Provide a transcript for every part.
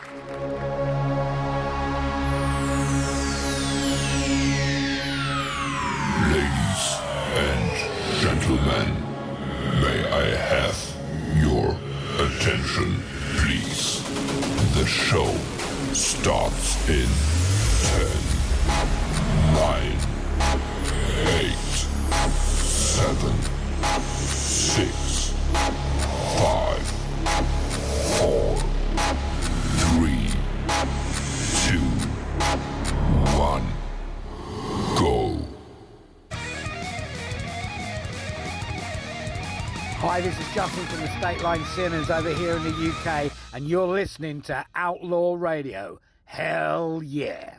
Ladies and gentlemen, may I have your attention, please? The show starts in 10, 9, 8, 7, 6, 5, 4, 3, 2, 1, go. Hi, this is Justin from the State Line Sinners over here in the UK, and you're listening to Outlaw Radio. Hell yeah.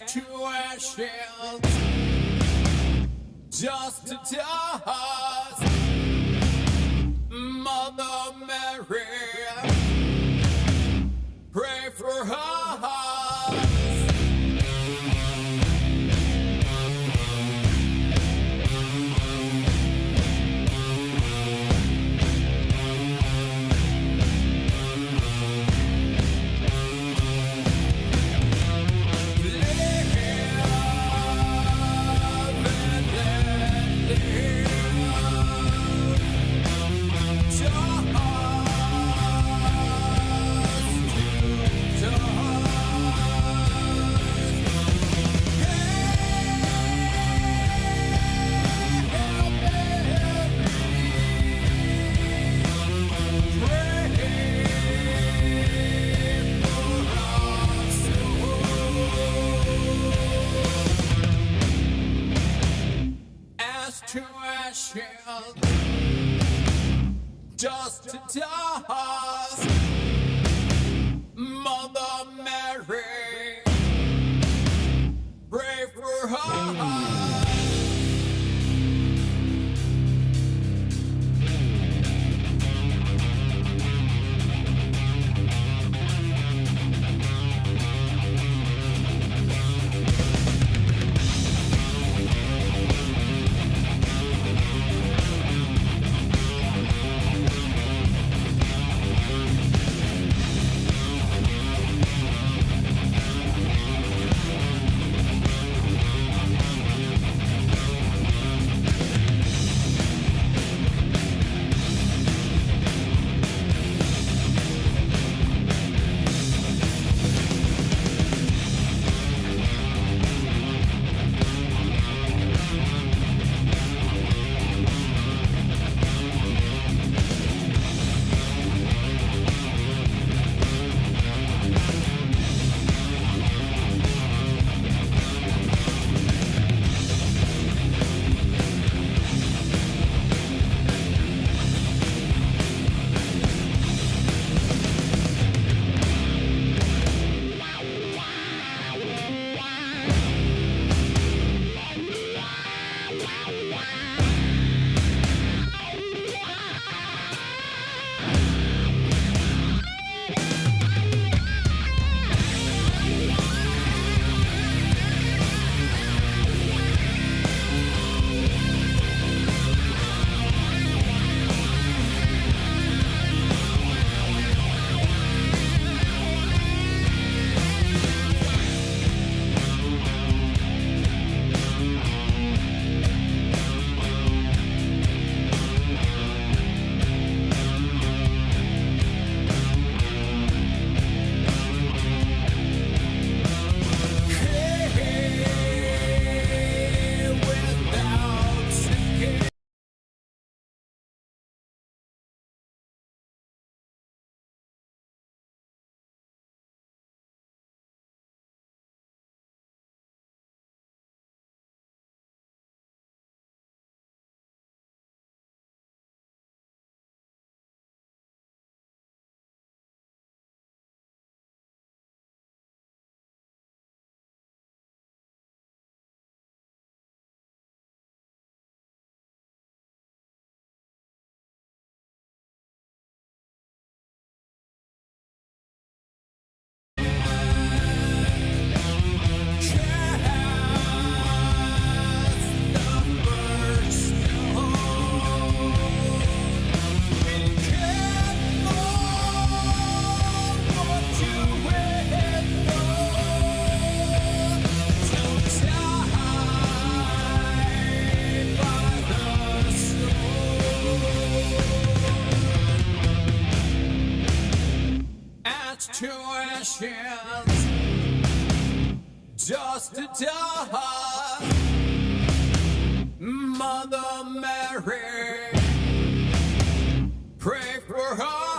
To ashes, just to dust. Mother Mary, pray for us. To ashes, just to dust. Mother Mary, pray for us. ashes, dust to dust. Mother Mary, pray for us.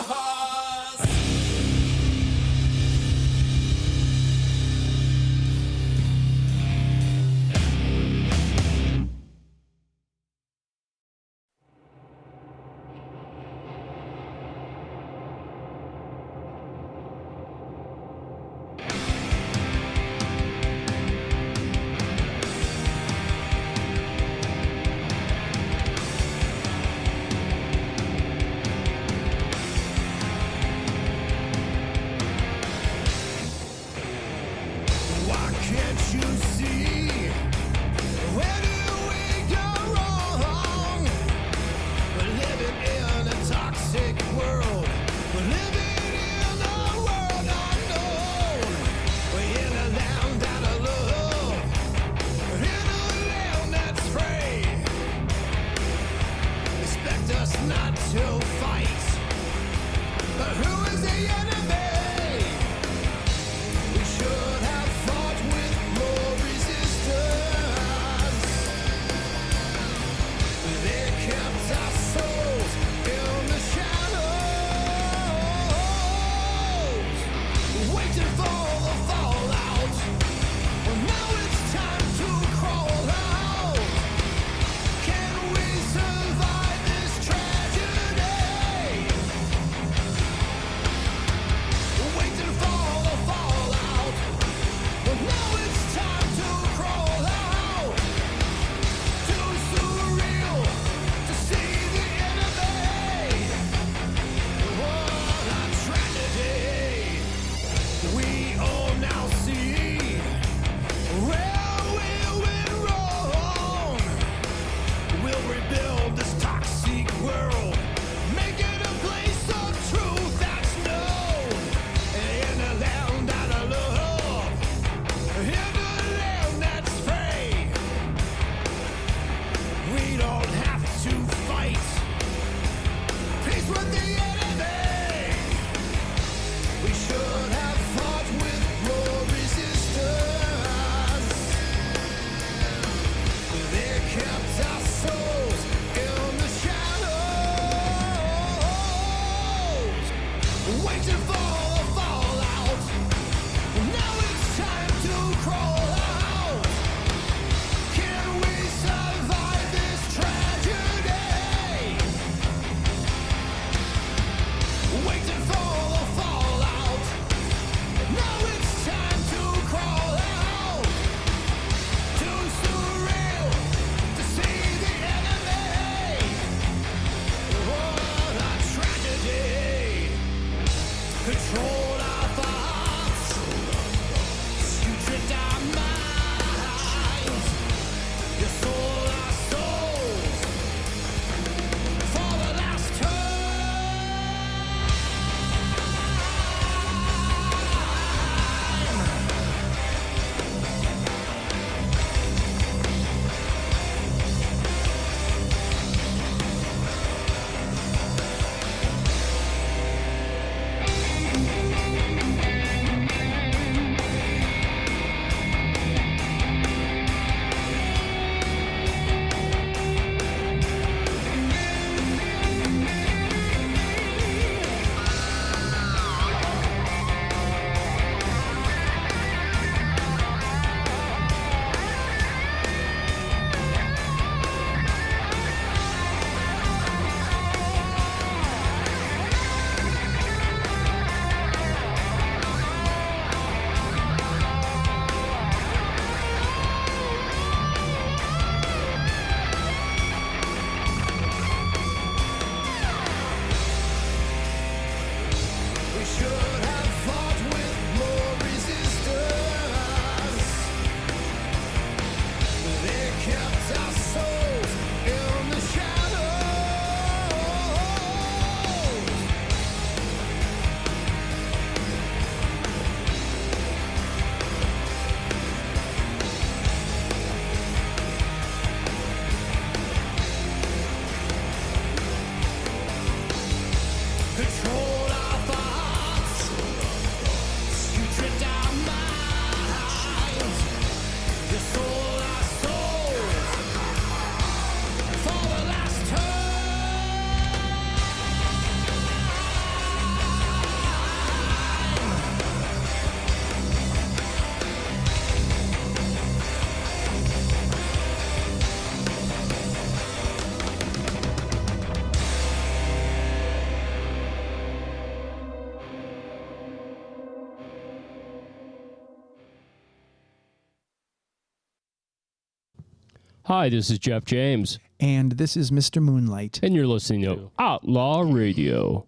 Hi, this is Jeff James, And this is Mr. Moonlight. and you're listening to Outlaw Radio.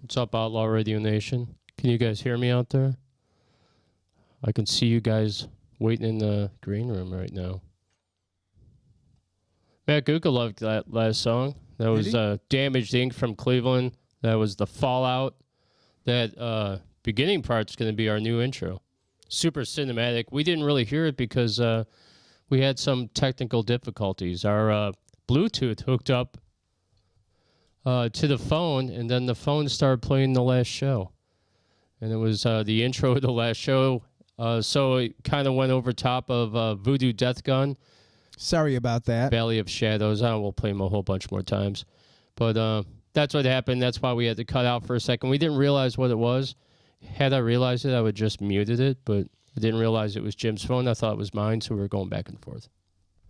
What's up, Outlaw Radio Nation? Can you guys hear me out there? I can see you guys waiting in the green room right now. Matt Guka loved that last song. That was Damaged Ink from Cleveland. That was the Fallout. That beginning part's going to be our new intro. Super cinematic. We didn't really hear it because we had some technical difficulties. Our Bluetooth hooked up to the phone, and then the phone started playing the last show. And it was the intro of the last show. So it kind of went over top of Voodoo Death Gun. Sorry about that. Valley of Shadows. I will play them a whole bunch more times. But that's what happened. That's why we had to cut out for a second. We didn't realize what it was. Had I realized it, I would just muted it. But I didn't realize it was Jim's phone. I thought it was mine, so we were going back and forth.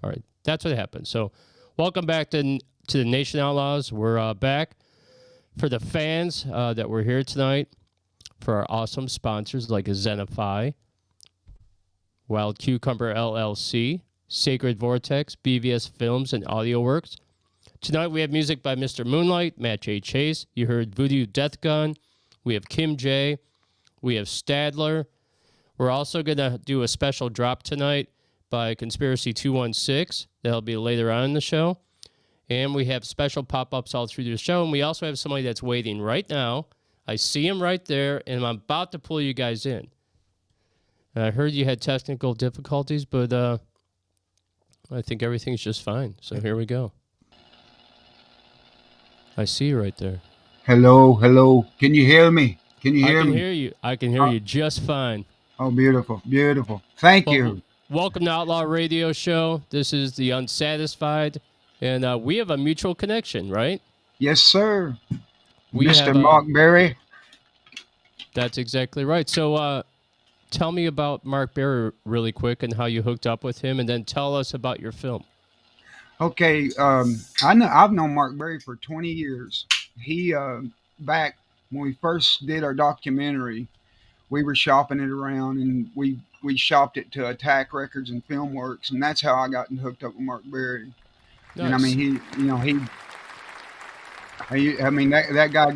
All right. That's what happened. So welcome back to the Nation Outlaws. We're back for the fans that were here tonight, for our awesome sponsors like Zenify, Wild Cucumber LLC, Sacred Vortex, BVS Films, and AudioWorks. Tonight we have music by Mr. Moonlight, Matt J. Chase. You heard Voodoo Death Gun. We have Kim J. We have Stadler. We're also going to do a special drop tonight by Conspiracy 216. That'll be later on in the show. And we have special pop-ups all through the show. And we also have somebody that's waiting right now. I see him right there, and I'm about to pull you guys in. And I heard you had technical difficulties, but I think everything's just fine. So here we go. I see you right there. Hello, hello. Can you hear me? Can you hear me? I can hear you. I can hear you just fine. Oh, beautiful, beautiful. Thank you. Welcome to Outlaw Radio Show. This is The Unsatisfied, and we have a mutual connection, right? Yes, sir. We Mr. have, Mark Berry. That's exactly right. So tell me about Mark Berry really quick and how you hooked up with him, and then tell us about your film. Okay, I've known Mark Berry for 20 years. He back when we first did our documentary, we were shopping it around, and we shopped it to Attack Records and Filmworks, and that's how I got hooked up with Mark Berry. Nice. And I mean, that guy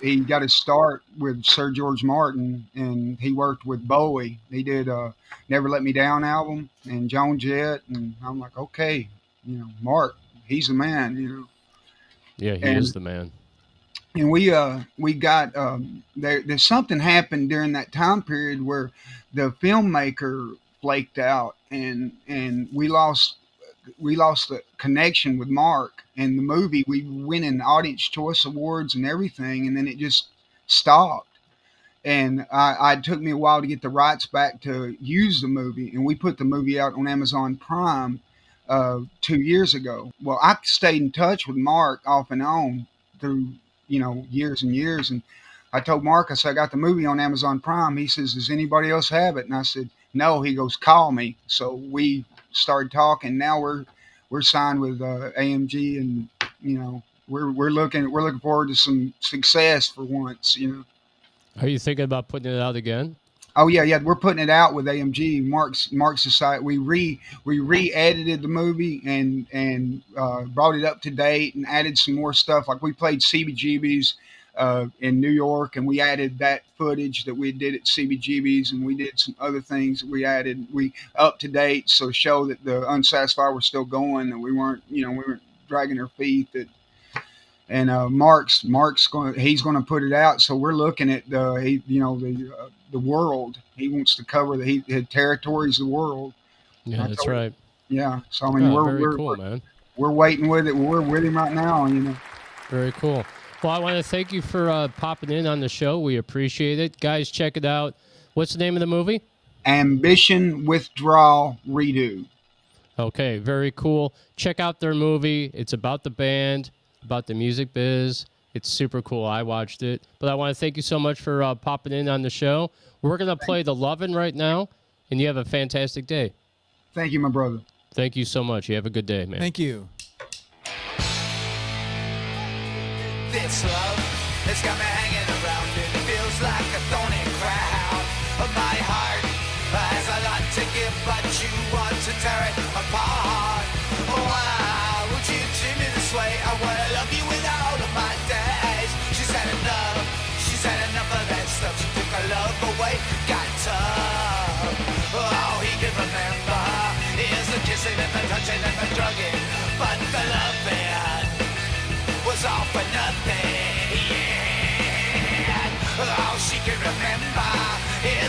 he got his start with Sir George Martin, and he worked with Bowie. He did Never Let Me Down album and Joan Jett, and I'm like, okay, Mark, he's the man, Yeah, he is the man. And we got there's something happened during that time period where the filmmaker flaked out, and we lost the connection with Mark. And the movie, we went in Audience Choice Awards and everything, and then it just stopped. And it took me a while to get the rights back to use the movie, and we put the movie out on Amazon Prime 2 years ago. Well, I stayed in touch with Mark off and on through years and years, and I told Mark, I said, I got the movie on Amazon Prime. He says, does anybody else have it? And I said, no. He goes, call me. So we started talking. Now we're signed with AMG, and we're looking forward to some success for once. Are you thinking about putting it out again? Oh yeah, we're putting it out with AMG. Mark's Society. We re-edited the movie and brought it up to date and added some more stuff. Like we played CBGB's in New York, and we added that footage that we did at CBGB's, and we did some other things that we added. We up to date, so to show that the Unsatisfied were still going, that we weren't dragging our feet. And Mark's he's going to put it out. So we're looking at the world. He wants to cover the territories of the world. Yeah, that's right. Yeah. So I mean, we're cool, man. We're waiting with it. We're with him right now. Very cool. Well, I want to thank you for popping in on the show. We appreciate it, guys. Check it out. What's the name of the movie? Ambition Withdrawal Redo. Okay, very cool. Check out their movie. It's about the band, about the music biz. It's super cool. I watched it. But I want to thank you so much for popping in on the show. We're going to play The Lovin' right now, and you have a fantastic day. Thank you, my brother. Thank you so much. You have a good day, man. Thank you. This love has got me hanging around. It feels like a thorny crown. My heart has a lot to give, but you want to tear it apart.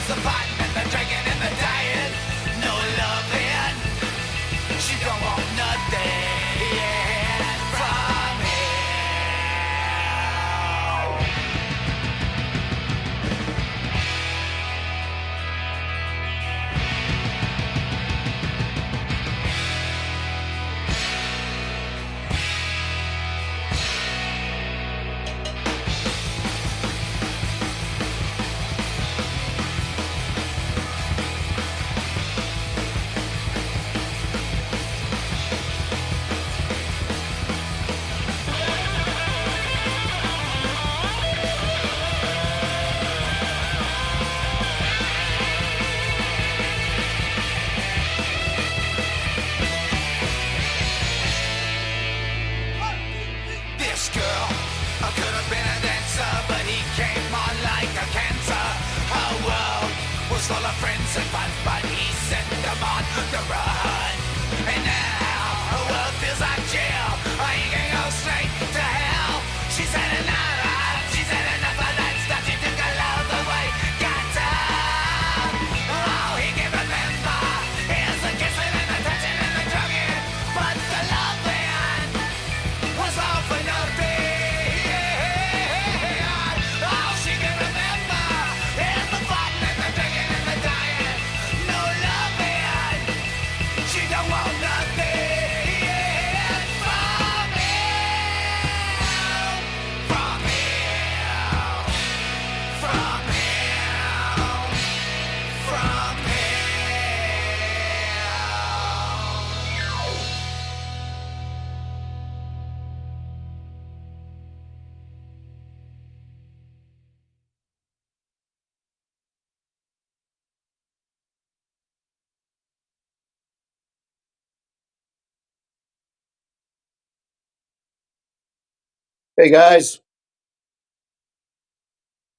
It's the fighting and the drinking and the dying. No loving. She don't want nothing from him. This girl could have been a dancer, but he came on like a cancer. Her world was full of friends and fun, but he sent them on the run. And now her world feels like jail. He can go straight to hell. She said enough. She said enough of that stuff. She took her love away. Got time. Oh, he can remember. Here's the kissing and the touching and the drugging, but the loving was all for nothing. All she can remember is the fighting and the drinking and the dying. No loving. She don't want nothing from him. From him. From him. From him. Hey guys,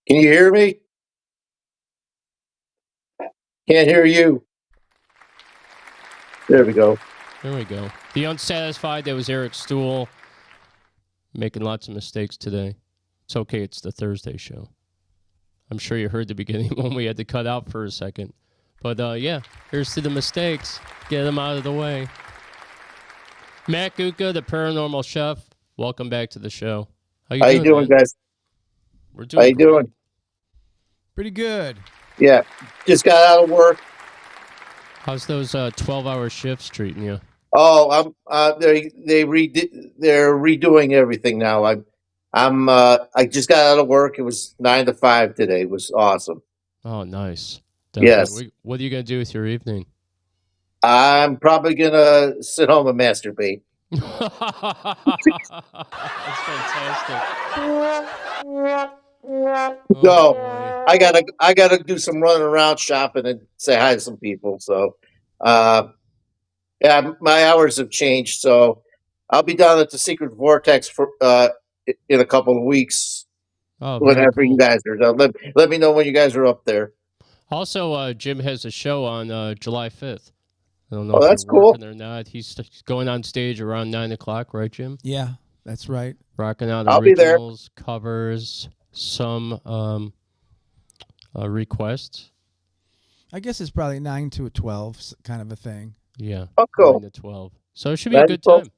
can you hear me? Can't hear you. There we go. There we go. The Unsatisfied, that was Eric Stool. Making lots of mistakes today. It's okay, it's the Thursday show. I'm sure you heard the beginning when we had to cut out for a second. But yeah, here's to the mistakes. Get them out of the way. Matt Guca, the Paranormal Chef, welcome back to the show. How you doing, man? guys? We're doing How you great. doing? Pretty good. Yeah, just got out of work. How's those 12-hour shifts treating you? Oh, they're redoing everything now. I just got out of work. It was 9 to 5 today. It was awesome. Oh, nice. Yes. What are you going to do with your evening? I'm probably gonna sit home and masturbate. That's fantastic. No, boy. I gotta do some running around shopping and say hi to some people. So, yeah, my hours have changed. So, I'll be down at the Secret Vortex for in a couple of weeks. Oh, very Whenever cool. you guys are done, let me know when you guys are up there. Also, Jim has a show on July 5th. I don't know Oh, if that's you're cool. working or not. He's going on stage around 9 o'clock, right, Jim? Yeah, that's right. Rocking out I'll be there. originals, covers, some requests. I guess it's probably 9 to 12 kind of a thing. Yeah. Oh, cool. 9 to 12. So it should be a That's good cool. time.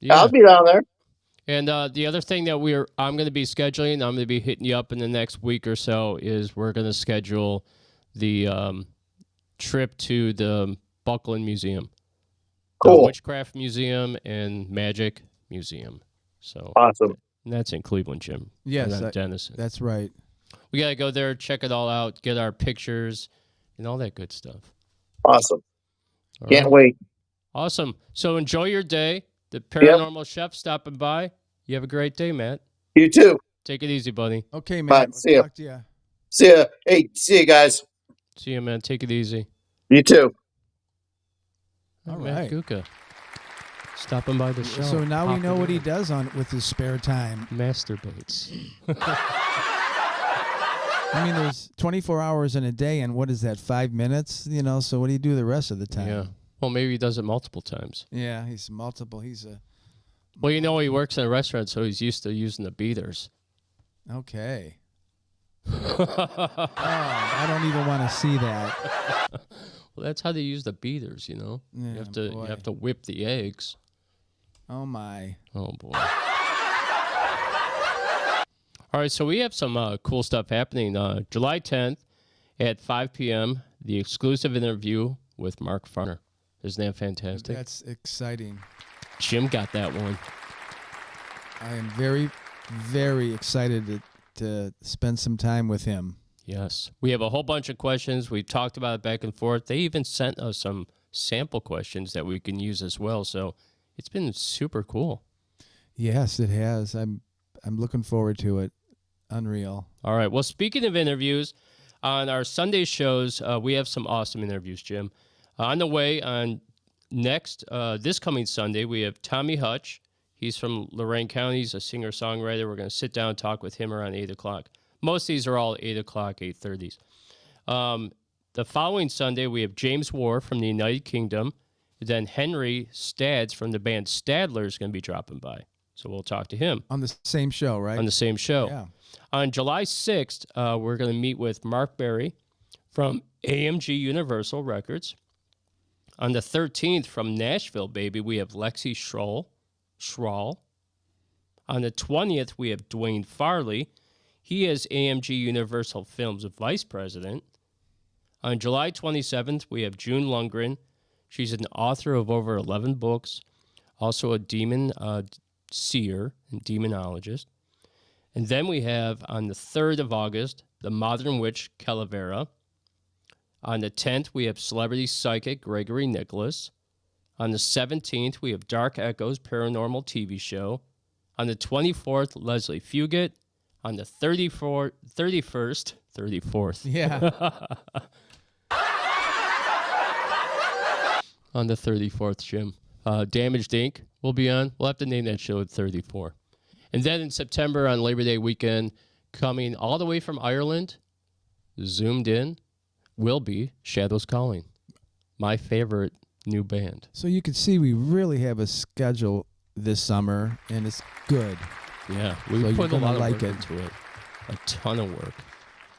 Yeah. I'll be down there. And the other thing that I'm going to be scheduling, I'm going to be hitting you up in the next week or so, is we're going to schedule the trip to the Buckland Museum, the Cool. Witchcraft Museum and Magic Museum. So Awesome. and that's in Cleveland, Jim. Yes, not Denison. That's right. We got to go there, check it all out, get our pictures, and all that good stuff. Awesome. All Can't right. wait. Awesome. So enjoy your day. The Paranormal Chef stopping by. You have a great day, Matt. You too. Take it easy, buddy. Okay, man. Bye. We'll See ya. talk to you. See ya. Hey, see you guys. See you, man. Take it easy. You too. All Matt right. Guca. Stopping by the show. So now we Popping know what he in. does with his spare time. Masturbates. I mean, there's 24 hours in a day, and what is that, 5 minutes? So what do you do the rest of the time? Yeah. Well, maybe he does it multiple times. Yeah, he's multiple. He's a... Well, he works in a restaurant, so he's used to using the beaters. Okay. Oh, I don't even want to see that. Well, that's how they use the beaters, you know. Yeah, you have to whip the eggs. Oh my. Oh boy. All right, so we have some cool stuff happening. July 10th at 5 p.m. The exclusive interview with Mark Farner. Isn't that fantastic? That's exciting. Jim got that one. I am very, very excited to spend some time with him. Yes. We have a whole bunch of questions. We talked about it back and forth. They even sent us some sample questions that we can use as well. So it's been super cool. Yes, it has. I'm looking forward to it. Unreal. All right. Well, speaking of interviews, on our Sunday shows, we have some awesome interviews, Jim. On the way, on this coming Sunday, we have Tommy Hutch. He's from Lorain County. He's a singer-songwriter. We're going to sit down and talk with him around 8 o'clock. Most of these are all 8 o'clock, 8:30s. The following Sunday, we have James War from the United Kingdom. Then Henry Stads from the band Stadler is going to be dropping by. So we'll talk to him. On the same show, right? On the same show. Yeah. On July 6th, we're going to meet with Mark Berry from AMG Universal Records. On the 13th, from Nashville, baby, we have Lexi Schral. On the 20th, we have Dwayne Farley. He is AMG Universal Films vice president. On July 27th, we have June Lundgren. She's an author of over 11 books, also a demon seer and demonologist. And then we have, on the 3rd of August, the Modern Witch Calavera. On the 10th, we have celebrity psychic Gregory Nicholas. On the 17th, we have Dark Echoes Paranormal TV Show. On the 24th, Leslie Fugit. On the 34th. Yeah. On the 34th, Jim. Damaged Inc. will be on. We'll have to name that show at 34. And then in September on Labor Day weekend, coming all the way from Ireland, zoomed in, will be Shadows Calling, my favorite new band. So you can see we really have a schedule this summer, and it's good. Yeah, we So put a you're lot gonna of like work it. into it. A ton of work.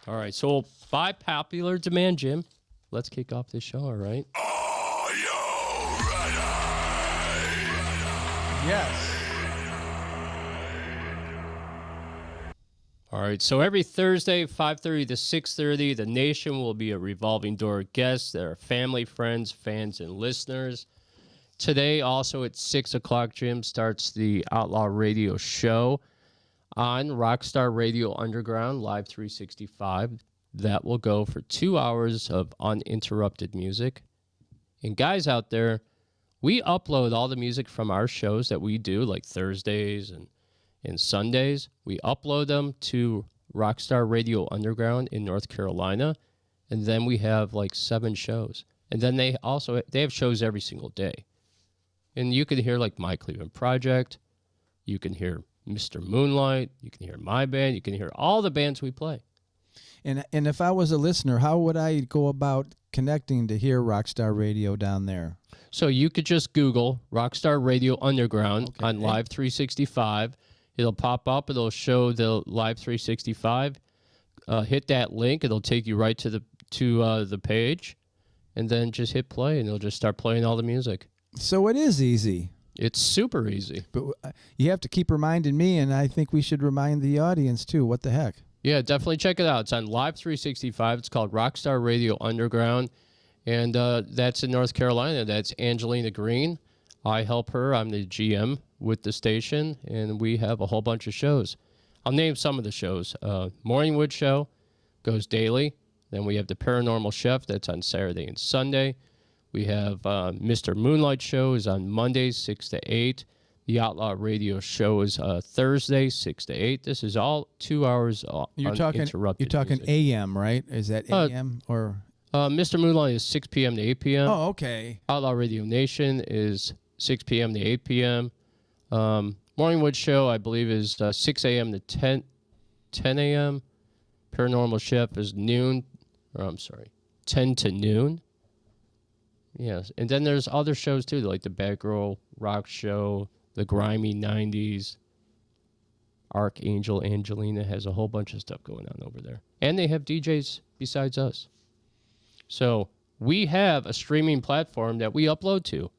All right, so by popular demand, Jim, let's kick off this show, all right? Are you ready? Yes. All right, so every Thursday, 5:30 to 6:30, the nation will be a revolving door of guests that are family, friends, fans, and listeners. Today, also at 6 o'clock, Jim, starts the Outlaw Radio show on Rockstar Radio Underground, Live 365. That will go for 2 hours of uninterrupted music. And guys out there, we upload all the music from our shows that we do, like Thursdays and Sundays. We upload them to Rockstar Radio Underground in North Carolina, and then we have like 7 shows. And then they have shows every single day. And you can hear like My Cleveland Project, you can hear Mr. Moonlight, you can hear my band, you can hear all the bands we play. And if I was a listener, how would I go about connecting to hear Rockstar Radio down there? So you could just Google Rockstar Radio Underground on Live 365. It'll pop up. It'll show the Live 365. Hit that link. It'll take you right to the page, and then just hit play, and it'll just start playing all the music. So it is easy. It's super easy. But you have to keep reminding me, and I think we should remind the audience, too. What the heck? Yeah, definitely check it out. It's on Live 365. It's called Rockstar Radio Underground, and that's in North Carolina. That's Angelina Green. I help her. I'm the GM with the station, and we have a whole bunch of shows. I'll name some of the shows. Morningwood Show goes daily. Then we have the Paranormal Chef. That's on Saturday and Sunday. We have Mr. Moonlight Show is on Mondays, 6 to 8. The Outlaw Radio Show is Thursday, 6 to 8. This is all 2 hours uninterrupted. You're talking music. AM, right? Is that AM or? Mr. Moonlight is 6 p.m. to 8 p.m. Oh, okay. Outlaw Radio Nation is 6 p.m. to 8 p.m. Morningwood Show, I believe, is 6 a.m. to 10 a.m. Paranormal Chef is 10 to noon. Yes, and then there's other shows, too, like the Bad Girl Rock Show, the Grimy 90s. Archangel Angelina has a whole bunch of stuff going on over there. And they have DJs besides us. So we have a streaming platform that we upload to.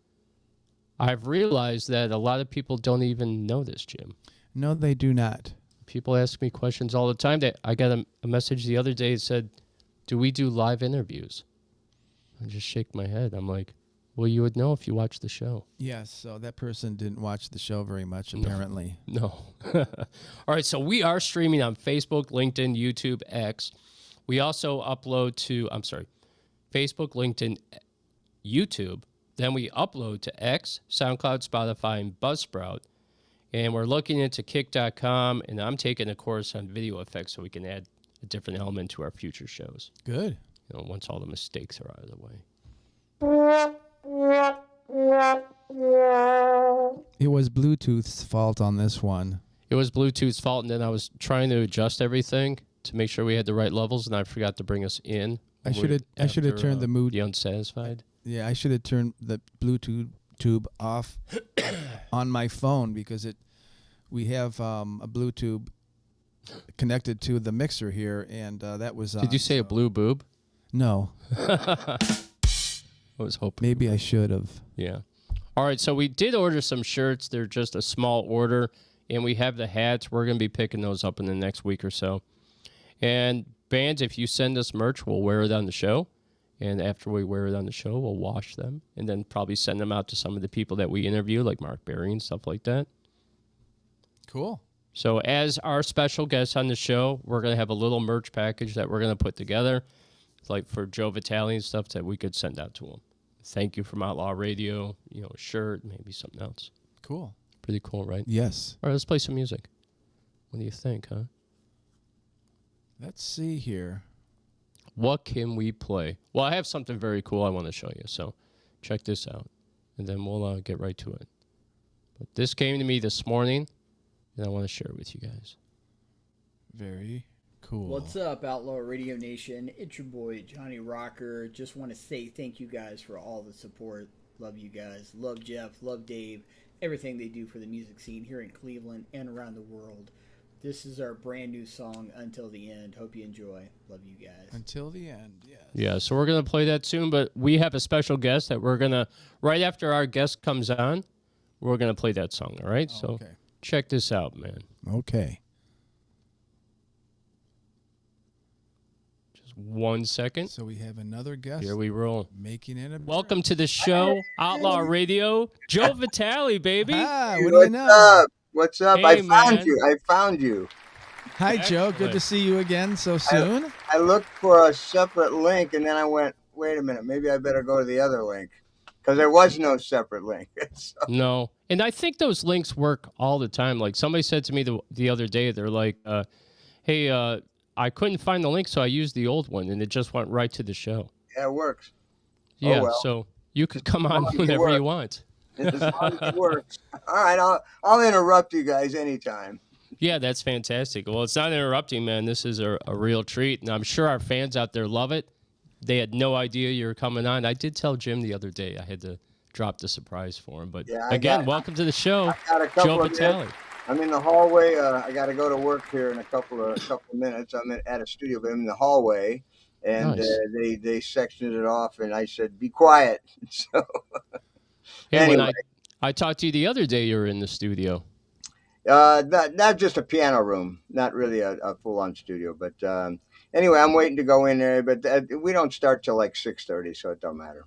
I've realized that a lot of people don't even know this, Jim. No, they do not. People ask me questions all the time. That I got a message the other day that said, do we do live interviews? I just shake my head. I'm like, well, you would know if you watched the show. Yes, so that person didn't watch the show very much, apparently. No. All right, so we are streaming on Facebook, LinkedIn, YouTube, X. We also upload to, Facebook, LinkedIn, YouTube. Then we upload to X, SoundCloud, Spotify, and Buzzsprout. And we're looking into Kick.com, and I'm taking a course on video effects so we can add a different element to our future shows. Good. You know, once all the mistakes are out of the way. It was Bluetooth's fault on this one. It was Bluetooth's fault, and then I was trying to adjust everything to make sure we had the right levels, and I forgot to bring us in. I should have turned the mood. The unsatisfied. Yeah, I should have turned the Bluetooth tube off on my phone because we have a Bluetooth connected to the mixer here, and that was. Did you say a blue boob? No. I was hoping. Maybe I should have. Yeah. All right, so we did order some shirts. They're just a small order, and we have the hats. We're going to be picking those up in the next week or so. And bands, if you send us merch, we'll wear it on the show. And after we wear it on the show, we'll wash them and then probably send them out to some of the people that we interview, like Mark Berry and stuff like that. Cool. So as our special guest on the show, we're going to have a little merch package that we're going to put together, like for Joe Vitale and stuff that we could send out to him. Thank you from Outlaw Radio, a shirt, maybe something else. Cool. Pretty cool, right? Yes. All right, let's play some music. What do you think, huh? Let's see here. What can we play? Well, I have something very cool I want to show you, so check this out, and then we'll get right to it. But this came to me this morning, and I want to share it with you guys. Very cool. What's up, Outlaw Radio Nation? It's your boy, Johnny Rocker. Just want to say thank you guys for all the support. Love you guys. Love Jeff. Love Dave. Everything they do for the music scene here in Cleveland and around the world. This is our brand new song, Until the End. Hope you enjoy. Love you guys. Until the end, yes. Yeah, so we're going to play that soon, but we have a special guest that we're going to, right after our guest comes on, we're going to play that song, all right? So check this out, man. Okay. 1 second. So we have another guest. Here we roll. Making it a Welcome to the show, Outlaw Radio. Joe Vitale, baby. Hi, what do you know? What's up? Hey, I found man. you. I found you. Hi, Joe. Good to see you again so soon. I looked for a separate link, and then I went, wait a minute, maybe I better go to the other link. Because there was no separate link. So. No. And I think those links work all the time. Like somebody said to me the other day, they're like, hey, I couldn't find the link, so I used the old one, and it just went right to the show. Yeah, it works. Yeah, oh, well. So you could come on whenever you want. As long as it works. All right, I'll interrupt you guys anytime. Yeah, that's fantastic. Well, it's not interrupting, man. This is a real treat, and I'm sure our fans out there love it. They had no idea you were coming on. I did tell Jim the other day I had to drop the surprise for him. But again, welcome to the show, Joe Vitale. I'm in the hallway. I got to go to work here in a couple of minutes. I'm at a studio, but I'm in the hallway, and nice. They sectioned it off, and I said, "Be quiet." So, hey, anyway. When I talked to you the other day, you were in the studio. Not just a piano room, not really a full-on studio, but anyway, I'm waiting to go in there, but we don't start till like 6:30, so it don't matter.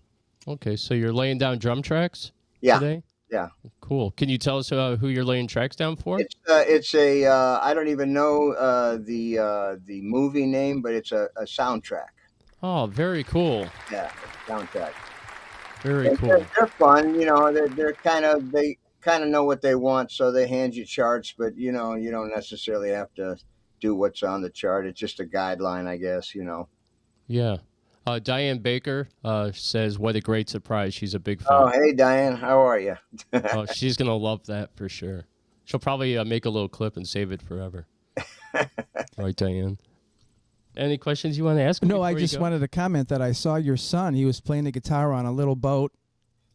Okay, so you're laying down drum tracks today? Yeah. Cool. Can you tell us who you're laying tracks down for? It's a I don't even know the movie name, but it's a soundtrack. Oh, very cool. Yeah, soundtrack. Very cool. They're fun, They kind of know what they want, so they hand you charts, but you don't necessarily have to do what's on the chart. It's just a guideline, I guess. Yeah. Diane Baker says, what a great surprise. She's a big fan. Oh, hey, Diane. How are you? Oh, she's going to love that for sure. She'll probably make a little clip and save it forever. Right, Diane? Any questions you want to ask? No, I just wanted to comment that I saw your son. He was playing the guitar on a little boat,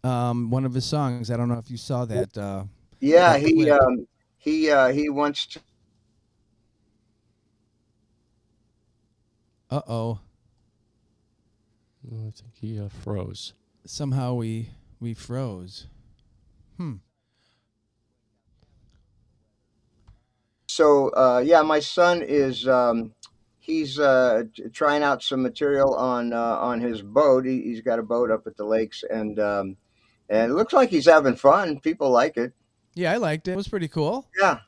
one of his songs. I don't know if you saw that. Yeah, he wants Uh-oh. I think he froze. Somehow we froze. So yeah, my son is he's trying out some material on his boat. He's got a boat up at the lakes, and it looks like he's having fun. People like it. Yeah, I liked it. It was pretty cool. Yeah,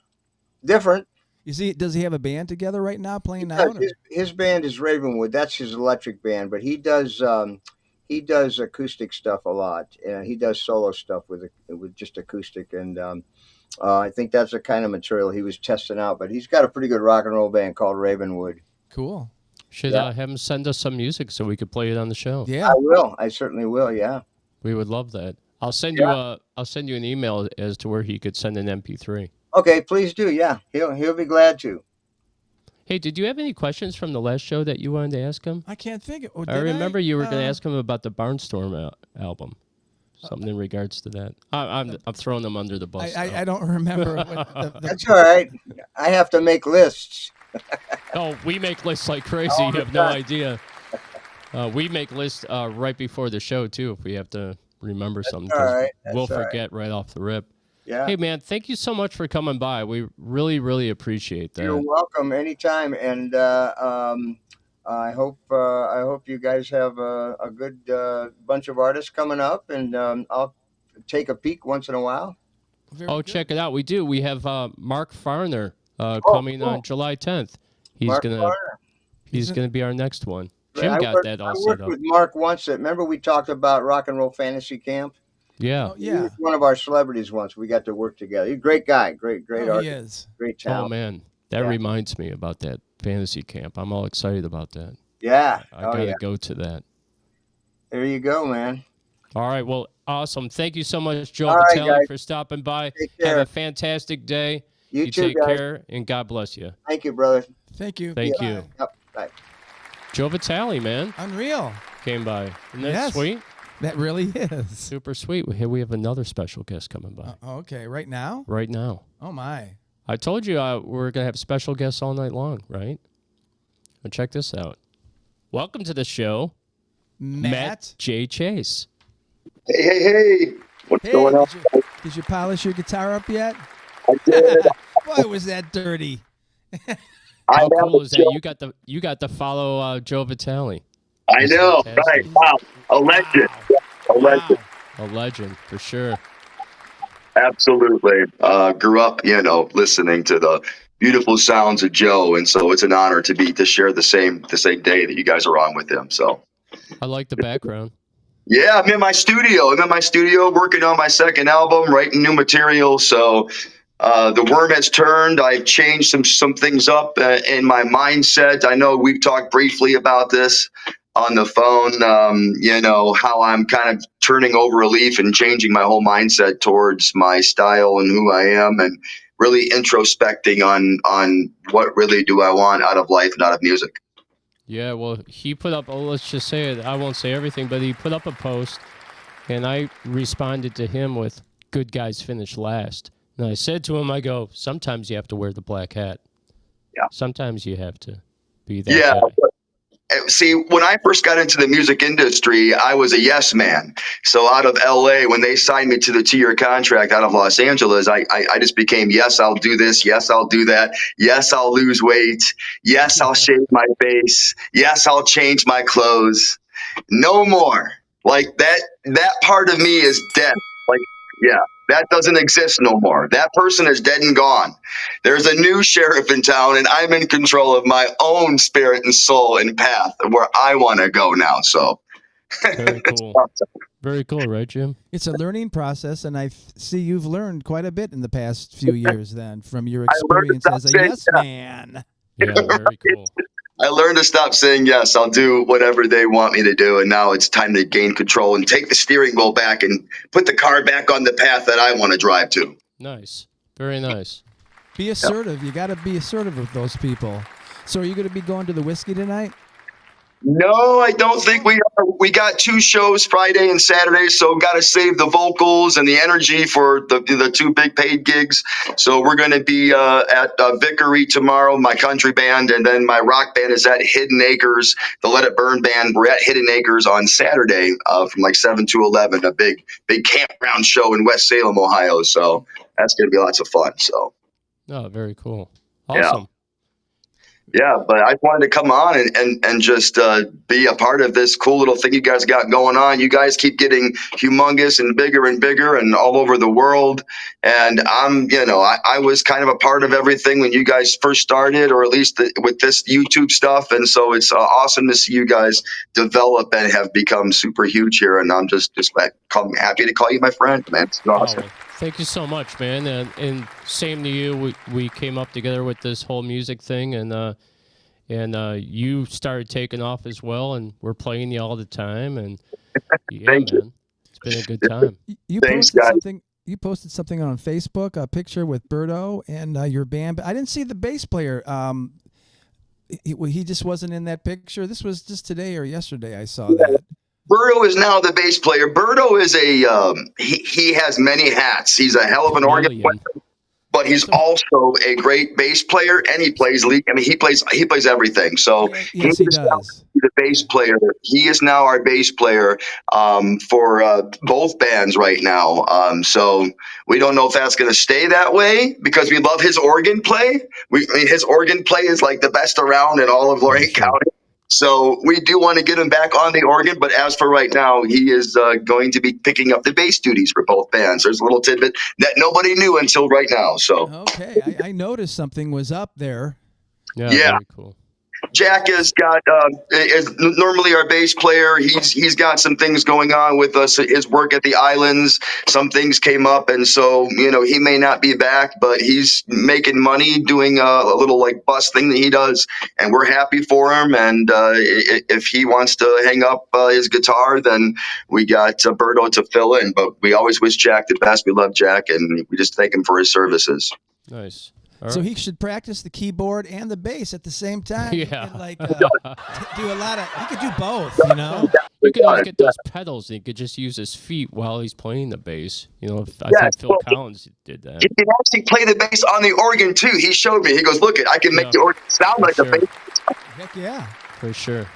different. You see, does he have a band together right now playing Does. out? Or? His band is Ravenwood. That's his electric band, but he does acoustic stuff a lot. He does solo stuff with just acoustic, and I think that's the kind of material he was testing out. But he's got a pretty good rock and roll band called Ravenwood. Cool. Should have him send us some music so we could play it on the show. Yeah, I will. I certainly will. Yeah. We would love that. I'll send you an email as to where he could send an MP3. Okay, please do. Yeah, he'll be glad to. Hey, did you have any questions from the last show that you wanted to ask him? I can't think. I remember you were going to ask him about the Barnstorm album. Something in regards to that. I'm throwing them under the bus. I don't remember. That's all right. I have to make lists. Oh, we make lists like crazy. You have no idea. We make lists right before the show, too, if we have to remember something. All right. We'll forget right off the rip. Yeah. Hey, man, thank you so much for coming by. We really, really appreciate that. You're welcome anytime. And I hope you guys have a good bunch of artists coming up, and I'll take a peek once in a while. Check it out. We do. We have Mark Farner coming on July 10th. He's gonna be our next one. Jim got that all set up. I worked with Mark once. Remember we talked about Rock and Roll Fantasy Camp? Yeah. He was one of our celebrities once. We got to work together. He's a great guy. Great artist. He is. Great talent. Oh, man. That reminds me about that fantasy camp. I'm all excited about that. Yeah. I got to go to that. There you go, man. All right. Well, awesome. Thank you so much, Joe All right, Vitelli, guys. for stopping by. Take care. Have a fantastic day. You too, take guys. care, and God bless you. Thank you, brother. Thank you. Thank you. Yep. Bye. Joe Vitale, man, Unreal. came by. Isn't that Yes. sweet? That really is. Super sweet. We have another special guest coming by Okay, right now? right now. Oh, my. I told you we're going to have special guests all night long, right? Well, check this out. Welcome to the show, Matt J. Chase. Hey. What's going on? Did you polish your guitar up yet? I did. Boy, was that dirty. How cool is that? You got to follow Joe Vitale. I know, fantastic. right? Wow, a legend. A legend. A legend, for sure. Absolutely. Grew up, listening to the beautiful sounds of Joe, and so it's an honor to share the same day that you guys are on with him. So I like the background. yeah, I'm in my studio. Working on my second album, writing new material. So the worm has turned. I've changed some things up in my mindset. I know we've talked briefly about this on the phone, how I'm kind of turning over a leaf and changing my whole mindset towards my style and who I am, and really introspecting on what really do I want out of life and out of music. Yeah, well, he put up, let's just say it, I won't say everything, but he put up a post, and I responded to him with, "Good guys finish last." And I said to him, I go, sometimes you have to wear the black hat. Yeah. Sometimes you have to be that guy. See, when I first got into the music industry, I was a yes man. So out of LA, when they signed me to the 2-year contract out of Los Angeles, I just became, yes, I'll do this. Yes, I'll do that. Yes, I'll lose weight. Yes, I'll shave my face. Yes, I'll change my clothes. No more. Like that part of me is dead. Like, yeah. That doesn't exist no more. That person is dead and gone. There's a new sheriff in town, and I'm in control of my own spirit and soul and path where I want to go now. So very cool. Very cool, right, Jim? It's a learning process, and I see you've learned quite a bit in the past few years then from your experience as a yes man. Yeah, very cool. I learned to stop saying yes. I'll do whatever they want me to do. And now it's time to gain control and take the steering wheel back and put the car back on the path that I want to drive to. Nice. Very nice. Be assertive. You got to be assertive with those people. So are you going to be going to the whiskey tonight? No, I don't think we are. We got 2 shows Friday and Saturday, so got to save the vocals and the energy for the 2 big paid gigs. So we're going to be at Vickery tomorrow, my country band, and then my rock band is at Hidden Acres, the Let It Burn band. We're at Hidden Acres on Saturday from like 7 to 11, a big campground show in West Salem, Ohio. So that's going to be lots of fun. So. Oh, very cool. Yeah. Awesome. Yeah, but I wanted to come on and just be a part of this cool little thing you guys got going on. You guys keep getting humongous and bigger and all over the world. And I was kind of a part of everything when you guys first started, or at least with this YouTube stuff. And so it's awesome to see you guys develop and have become super huge here. And I'm just happy to call you my friend, man. It's awesome. Oh, thank you so much, man. And same to you. We came up together with this whole music thing, and you started taking off as well, and we're playing you all the time. And yeah, man, it's been a good time. You posted something on Facebook, a picture with Berto and your band. But I didn't see the bass player. He just wasn't in that picture. This was just today or yesterday. I saw that. Berto is now the bass player. Berto is he has many hats. He's a hell of an organ player, but he's also a great bass player, and he plays lead. I mean, he plays everything. So yes, he does. The bass player. He is now our bass player for both bands right now. So we don't know if that's going to stay that way because we love his organ play. His organ play is like the best around in all of Lorain County. So we do want to get him back on the organ, but as for right now, he is going to be picking up the bass duties for both bands. There's a little tidbit that nobody knew until right now. So okay, I noticed something was up there. Yeah. Very cool. Jack has got is normally our bass player. He's got some things going on with us. His work at the islands. Some things came up, and so he may not be back, but he's making money doing a little like bus thing that he does, and we're happy for him. And if he wants to hang up his guitar, then we got Berto to fill in. But we always wish Jack the best. We love Jack, and we just thank him for his services. Nice. So he should practice the keyboard and the bass at the same time. Yeah. He could, do a lot of. He could do both. You could always get those pedals, and he could just use his feet while he's playing the bass. I think Phil Collins did that. He can actually play the bass on the organ too. He showed me. He goes, "Look, I can make the organ sound like a bass." Heck yeah. For sure.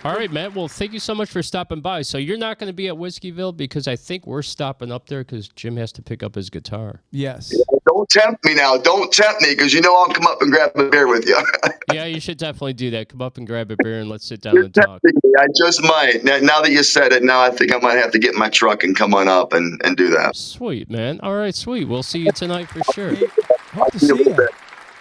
All right, Matt. Well, thank you so much for stopping by. So you're not going to be at Whiskeyville because I think we're stopping up there because Jim has to pick up his guitar. Yes. Yeah, don't tempt me now. Don't tempt me because I'll come up and grab a beer with you. Yeah, you should definitely do that. Come up and grab a beer and let's sit down and talk. I just might. Now that you said it, now I think I might have to get in my truck and come on up and do that. Sweet, man. All right, sweet. We'll see you tonight for sure. Hope to see you.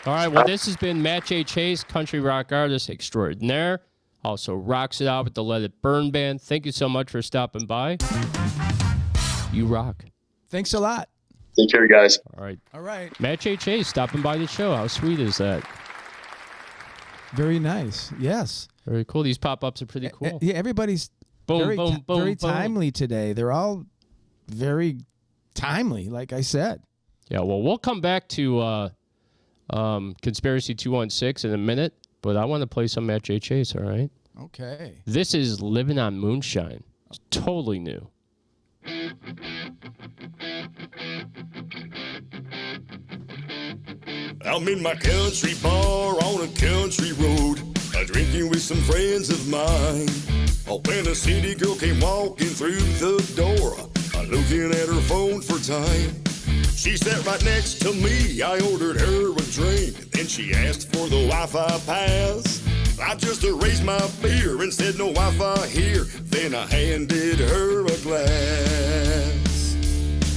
All right, well, this has been Matt J. Chase, country rock artist extraordinaire. Also rocks it out with the Let It Burn band. Thank you so much for stopping by. You rock. Thanks a lot. Take care, guys. All right. All right. Matt J. Chase stopping by the show. How sweet is that? Very nice. Yes. Very cool. These pop-ups are pretty cool. Yeah, everybody's boom, very timely today. They're all very timely, like I said. Yeah, well, we'll come back to Conspiracy 216 in a minute. But I want to play some Matt J. Chase, all right? Okay. This is Living on Moonshine. It's totally new. I'm in my country bar on a country road, drinking with some friends of mine. When a city girl came walking through the door, looking at her phone for time. She sat right next to me, I ordered her a drink, then she asked for the Wi-Fi pass. I just raised my beer and said no Wi-Fi here, then I handed her a glass.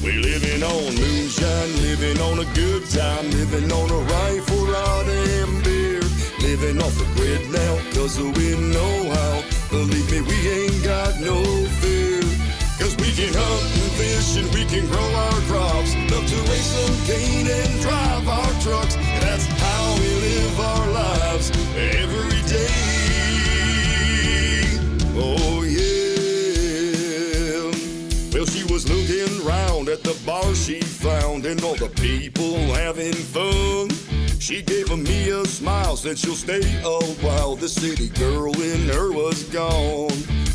We living on moonshine, living on a good time, living on a rifle rod and beer, living off the grid now, cause we know how, believe me, we ain't got no fear. Cause we can hunt and fish and we can grow our crops, love to raise some cane and drive our trucks. That's how we live our lives every day. Oh yeah. Well, she was looking round at the bar she found and all the people having fun. She gave me a smile, said she'll stay a while. The city girl in her was gone.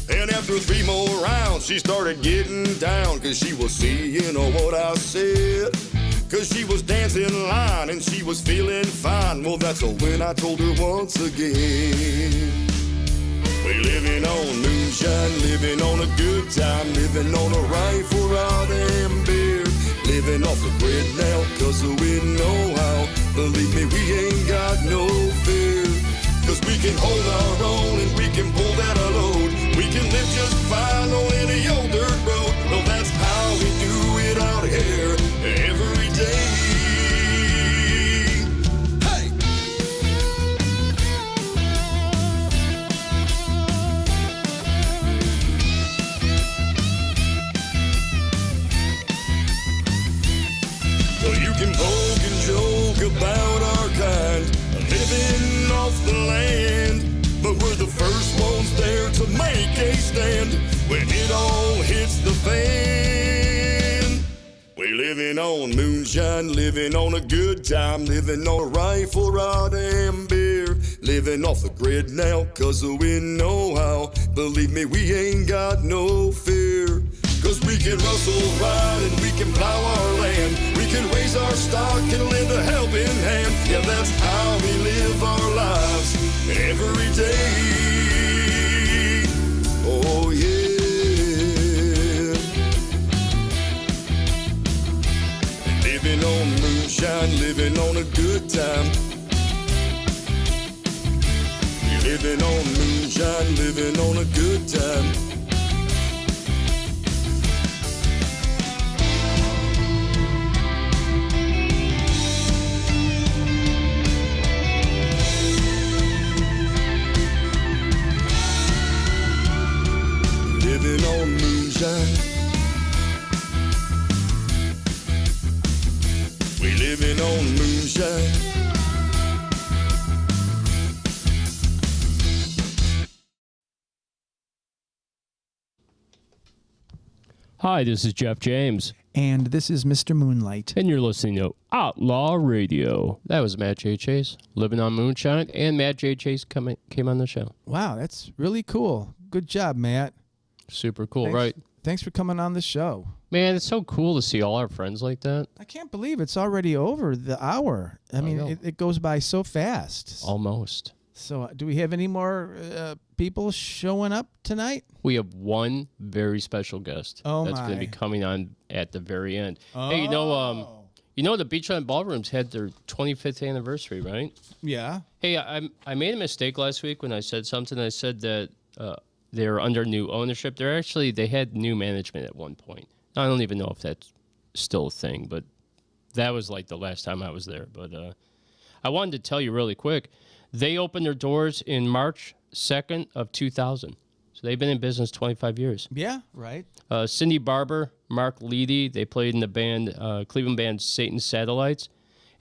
And after 3 more rounds, she started getting down, cause she was seeing what I said. Cause she was dancing in line and she was feeling fine. Well, that's when I told her once again. We living on moonshine, living on a good time, living on a rifle rod and beer. Living off the grid now, cause we know how. Believe me, we ain't got no fear. Cause we can hold our own and we can pull that a load. We can live just fine on any old dirt road. Well, that's how we do it out here every day. Hey! Well, you can poke and joke about our kind, living off the land, but we're the first ones there to make a stand when it all hits the fan. We living on moonshine, living on a good time, living on a rifle rod and beer. Living off the grid now, cause we know how. Believe me, we ain't got no fear. Cause we can rustle ride and we can plow our land. We can raise our stock and lend a helping hand. Yeah, that's how we live our lives every day. Oh yeah. Living on moonshine, living on a good time. Living on moonshine, living on a good time. Living on moonshine. We living on moonshine. Hi, this is Jeff James, And this is Mr. Moonlight. and you're listening to Outlaw Radio. That was Matt J. Chase, Living on Moonshine, and Matt J. Chase came on the show. Wow, that's really cool. Good job, Matt. Super cool, Thanks, right? Thanks for coming on the show. Man, it's so cool to see all our friends like that. I can't believe it's already over the hour. I mean, know. it goes by so fast. Almost. So, do we have any more people showing up tonight? We have one very special guest Oh, that's going to be my. coming on at the very end. Hey, you know the Beachland Ballrooms had their 25th anniversary, right? Yeah. Hey, I made a mistake last week when I said something. I said that they're under new ownership. They had new management at one point. I don't even know if that's still a thing, but that was like the last time I was there. But I wanted to tell you really quick. They opened their doors in March 2nd of 2000. So they've been in business 25 years. Yeah, right. Cindy Barber, Mark Leedy, they played in the band, Cleveland band Satan's Satellites.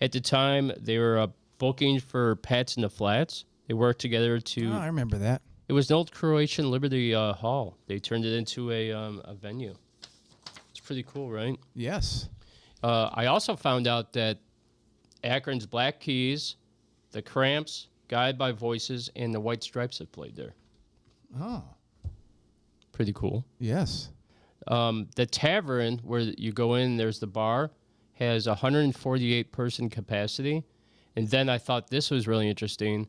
At the time, they were booking for Pats in the Flats. They worked together to... Oh, I remember that. It was an old Croatian Liberty Hall. They turned it into a venue. It's pretty cool, right? Yes. I also found out that Akron's Black Keys, the Cramps, Guided by Voices, and the White Stripes have played there. Oh, Pretty cool. yes. The tavern where you go in, there's the bar, has 148-person capacity. And then I thought this was really interesting,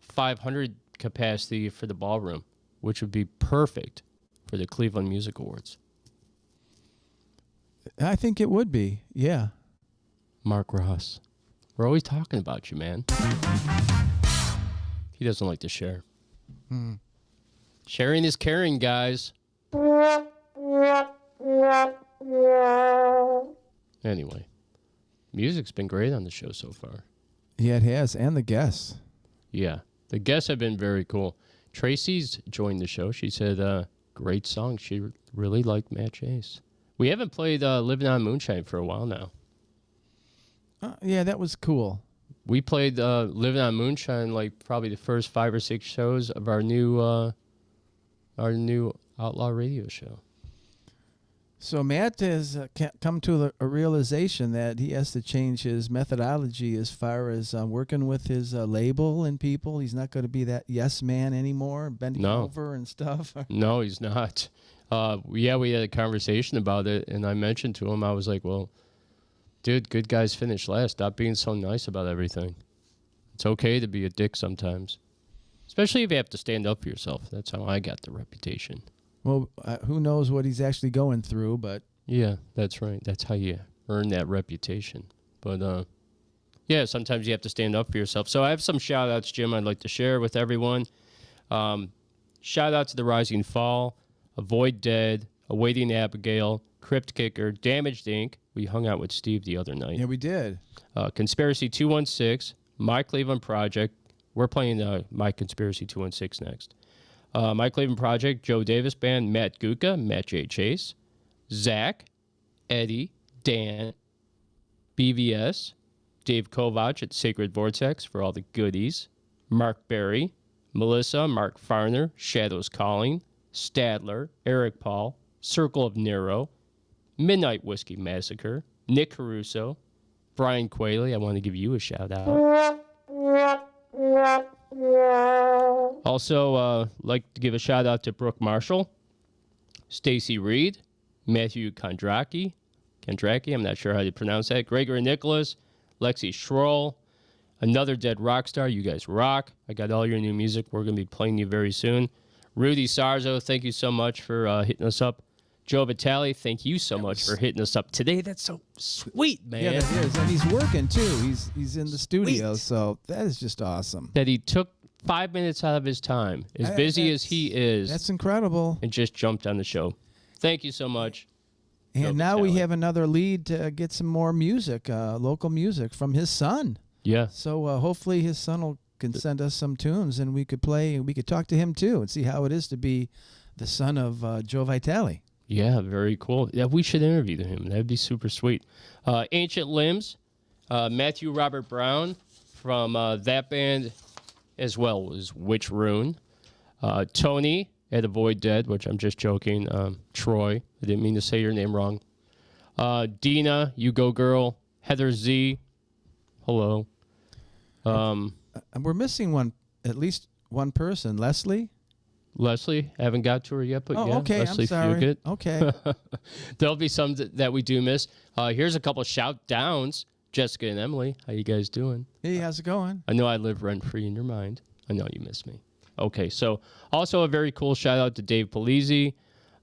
500 capacity for the ballroom, which would be perfect for the Cleveland Music Awards. I think it would be. Yeah. Mark Ross. We're always talking about you, man. He doesn't like to share. Sharing is caring, guys. Anyway, music's been great on the show so far. Yeah, it has. And the guests. Yeah, the guests have been very cool. Tracy's joined the show. She said, great song. She really liked Matt Chase. We haven't played Living on Moonshine for a while now. Yeah, that was cool. We played Living on Moonshine like probably the first 5 or 6 shows of our new Outlaw radio show. So Matt has come to a realization that he has to change his methodology as far as working with his label and people. He's not going to be that yes man anymore, bending over and stuff. No, he's not. We had a conversation about it, and I mentioned to him, I was like, well, dude, good guys finish last. Stop being so nice about everything. It's okay to be a dick sometimes, especially if you have to stand up for yourself. That's how I got the reputation. Well, who knows what he's actually going through, but... Yeah, that's right. That's how you earn that reputation. But, yeah, sometimes you have to stand up for yourself. So I have some shout-outs, Jim, I'd like to share with everyone. Shout-out to The Rising Fall, Avoid Dead, Awaiting Abigail, Crypt Kicker, Damaged Inc. We hung out with Steve the other night. Yeah, we did. Conspiracy 216, My Cleveland Project. We're playing My Conspiracy 216 next. My Cleveland Project, Joe Davis Band, Matt Guka, Matt J. Chase, Zach, Eddie, Dan, BVS, Dave Kovac at Sacred Vortex for all the goodies, Mark Berry, Melissa, Mark Farner, Shadows Calling, Stadler, Eric Paul, Circle of Nero, Midnight Whiskey Massacre, Nick Caruso, Brian Quayle. I want to give you a shout out. Also, like to give a shout out to Brooke Marshall, Stacy Reed, Matthew Kondraki, I'm not sure how to pronounce that, Gregory Nicholas, Lexi Schroll, Another Dead Rock Star. You guys rock. I got all your new music. We're going to be playing you very soon. Rudy Sarzo, thank you so much for hitting us up. Joe Vitale, thank you so much for hitting us up today. That's so sweet, man. Yeah, that is. And he's working, too. He's in the studio, so that is just awesome. That he took 5 minutes out of his time, as busy as he is. That's incredible. And just jumped on the show. Thank you so much. And now we have another lead to get some more music, local music from his son. Yeah. So hopefully his son can send us some tunes and we could play and we could talk to him too and see how it is to be the son of Joe Vitale. Yeah, very cool. Yeah, we should interview him. That'd be super sweet. Ancient Limbs, Matthew Robert Brown from that band as well as Witch Rune. Tony at Avoid Dead, which I'm just joking. Troy, I didn't mean to say your name wrong. Dina, You Go Girl. Heather Z, hello. We're missing at least one person. Leslie, haven't got to her yet, but yeah. Okay, Leslie I'm sorry. Fugit. Okay. There'll be some that we do miss. Here's a couple shout downs. Jessica and Emily, how you guys doing? Hey, how's it going? I know I live rent-free in your mind. I know you miss me. Okay, so also a very cool shout-out to Dave Polizzi,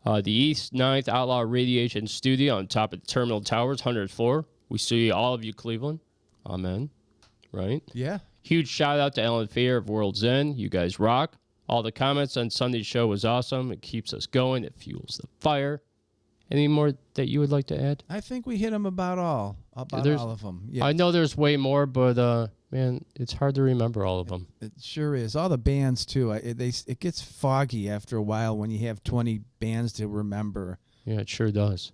the East 9th Outlaw Radiation Studio on top of the Terminal Towers, 100th floor. We see all of you, Cleveland. Amen. Right? Yeah. Huge shout-out to Alan Fair of World's End. You guys rock. All the comments on Sunday's show was awesome. It keeps us going. It fuels the fire. Any more that you would like to add? I think we hit them about all of them. Yeah. I know there's way more, but man, it's hard to remember all of them. It sure is. All the bands too. It gets foggy after a while when you have 20 bands to remember. Yeah, it sure does.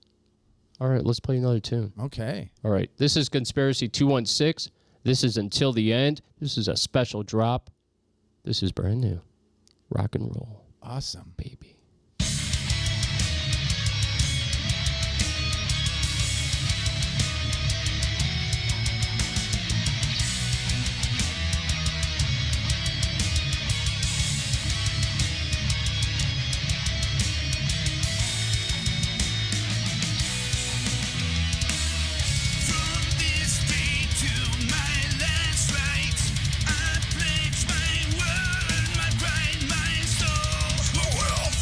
All right, let's play another tune. Okay. All right, this is Conspiracy 216. This is Until the End. This is a special drop. This is brand new. Rock and roll. Awesome. Baby. My word, my pride, my soul. The world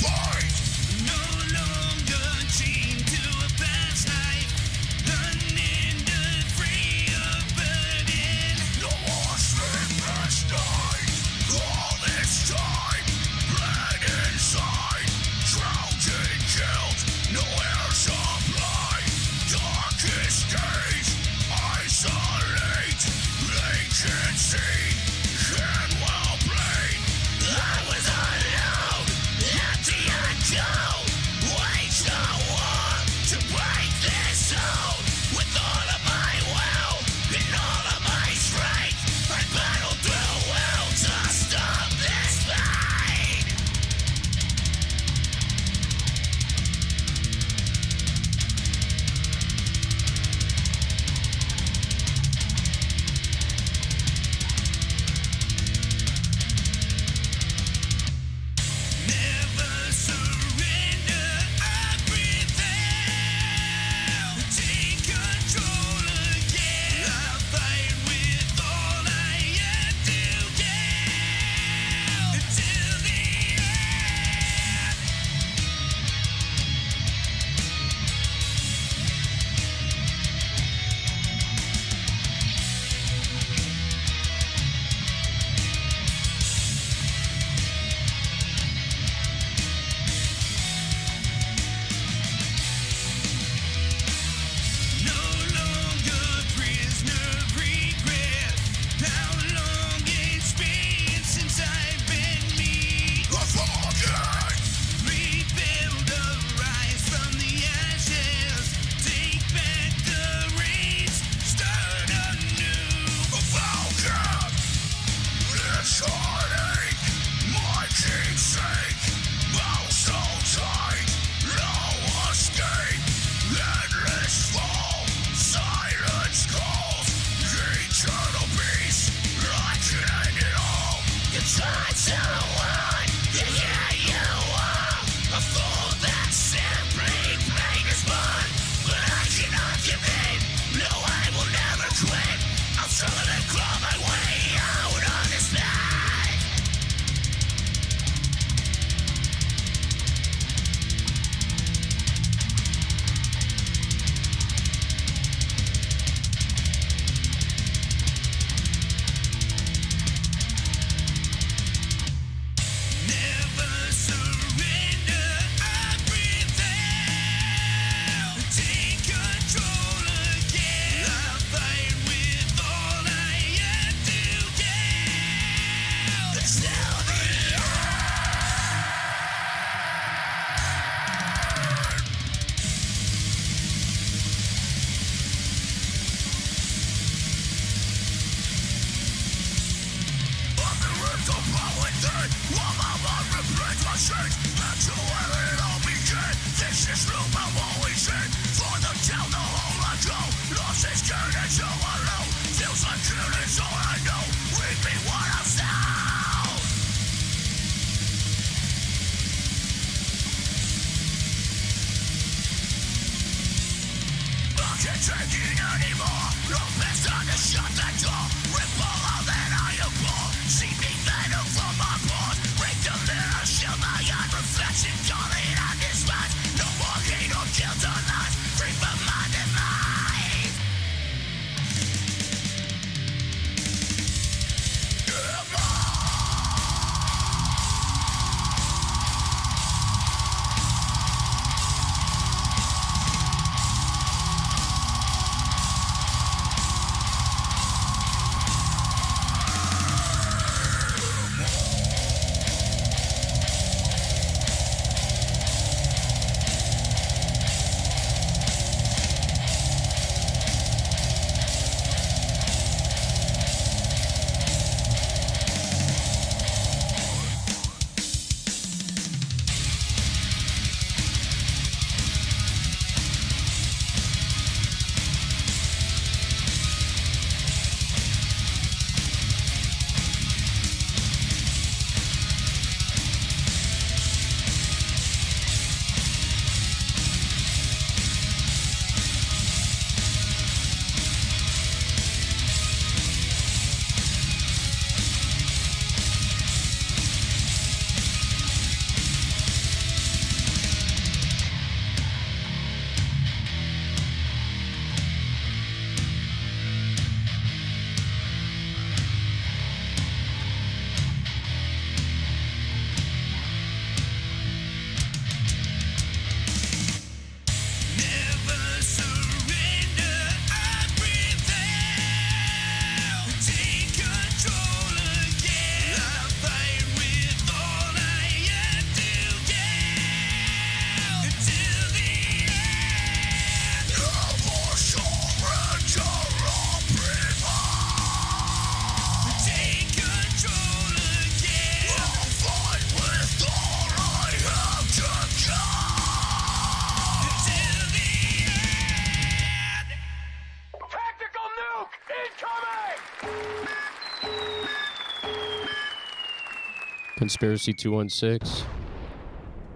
Conspiracy 216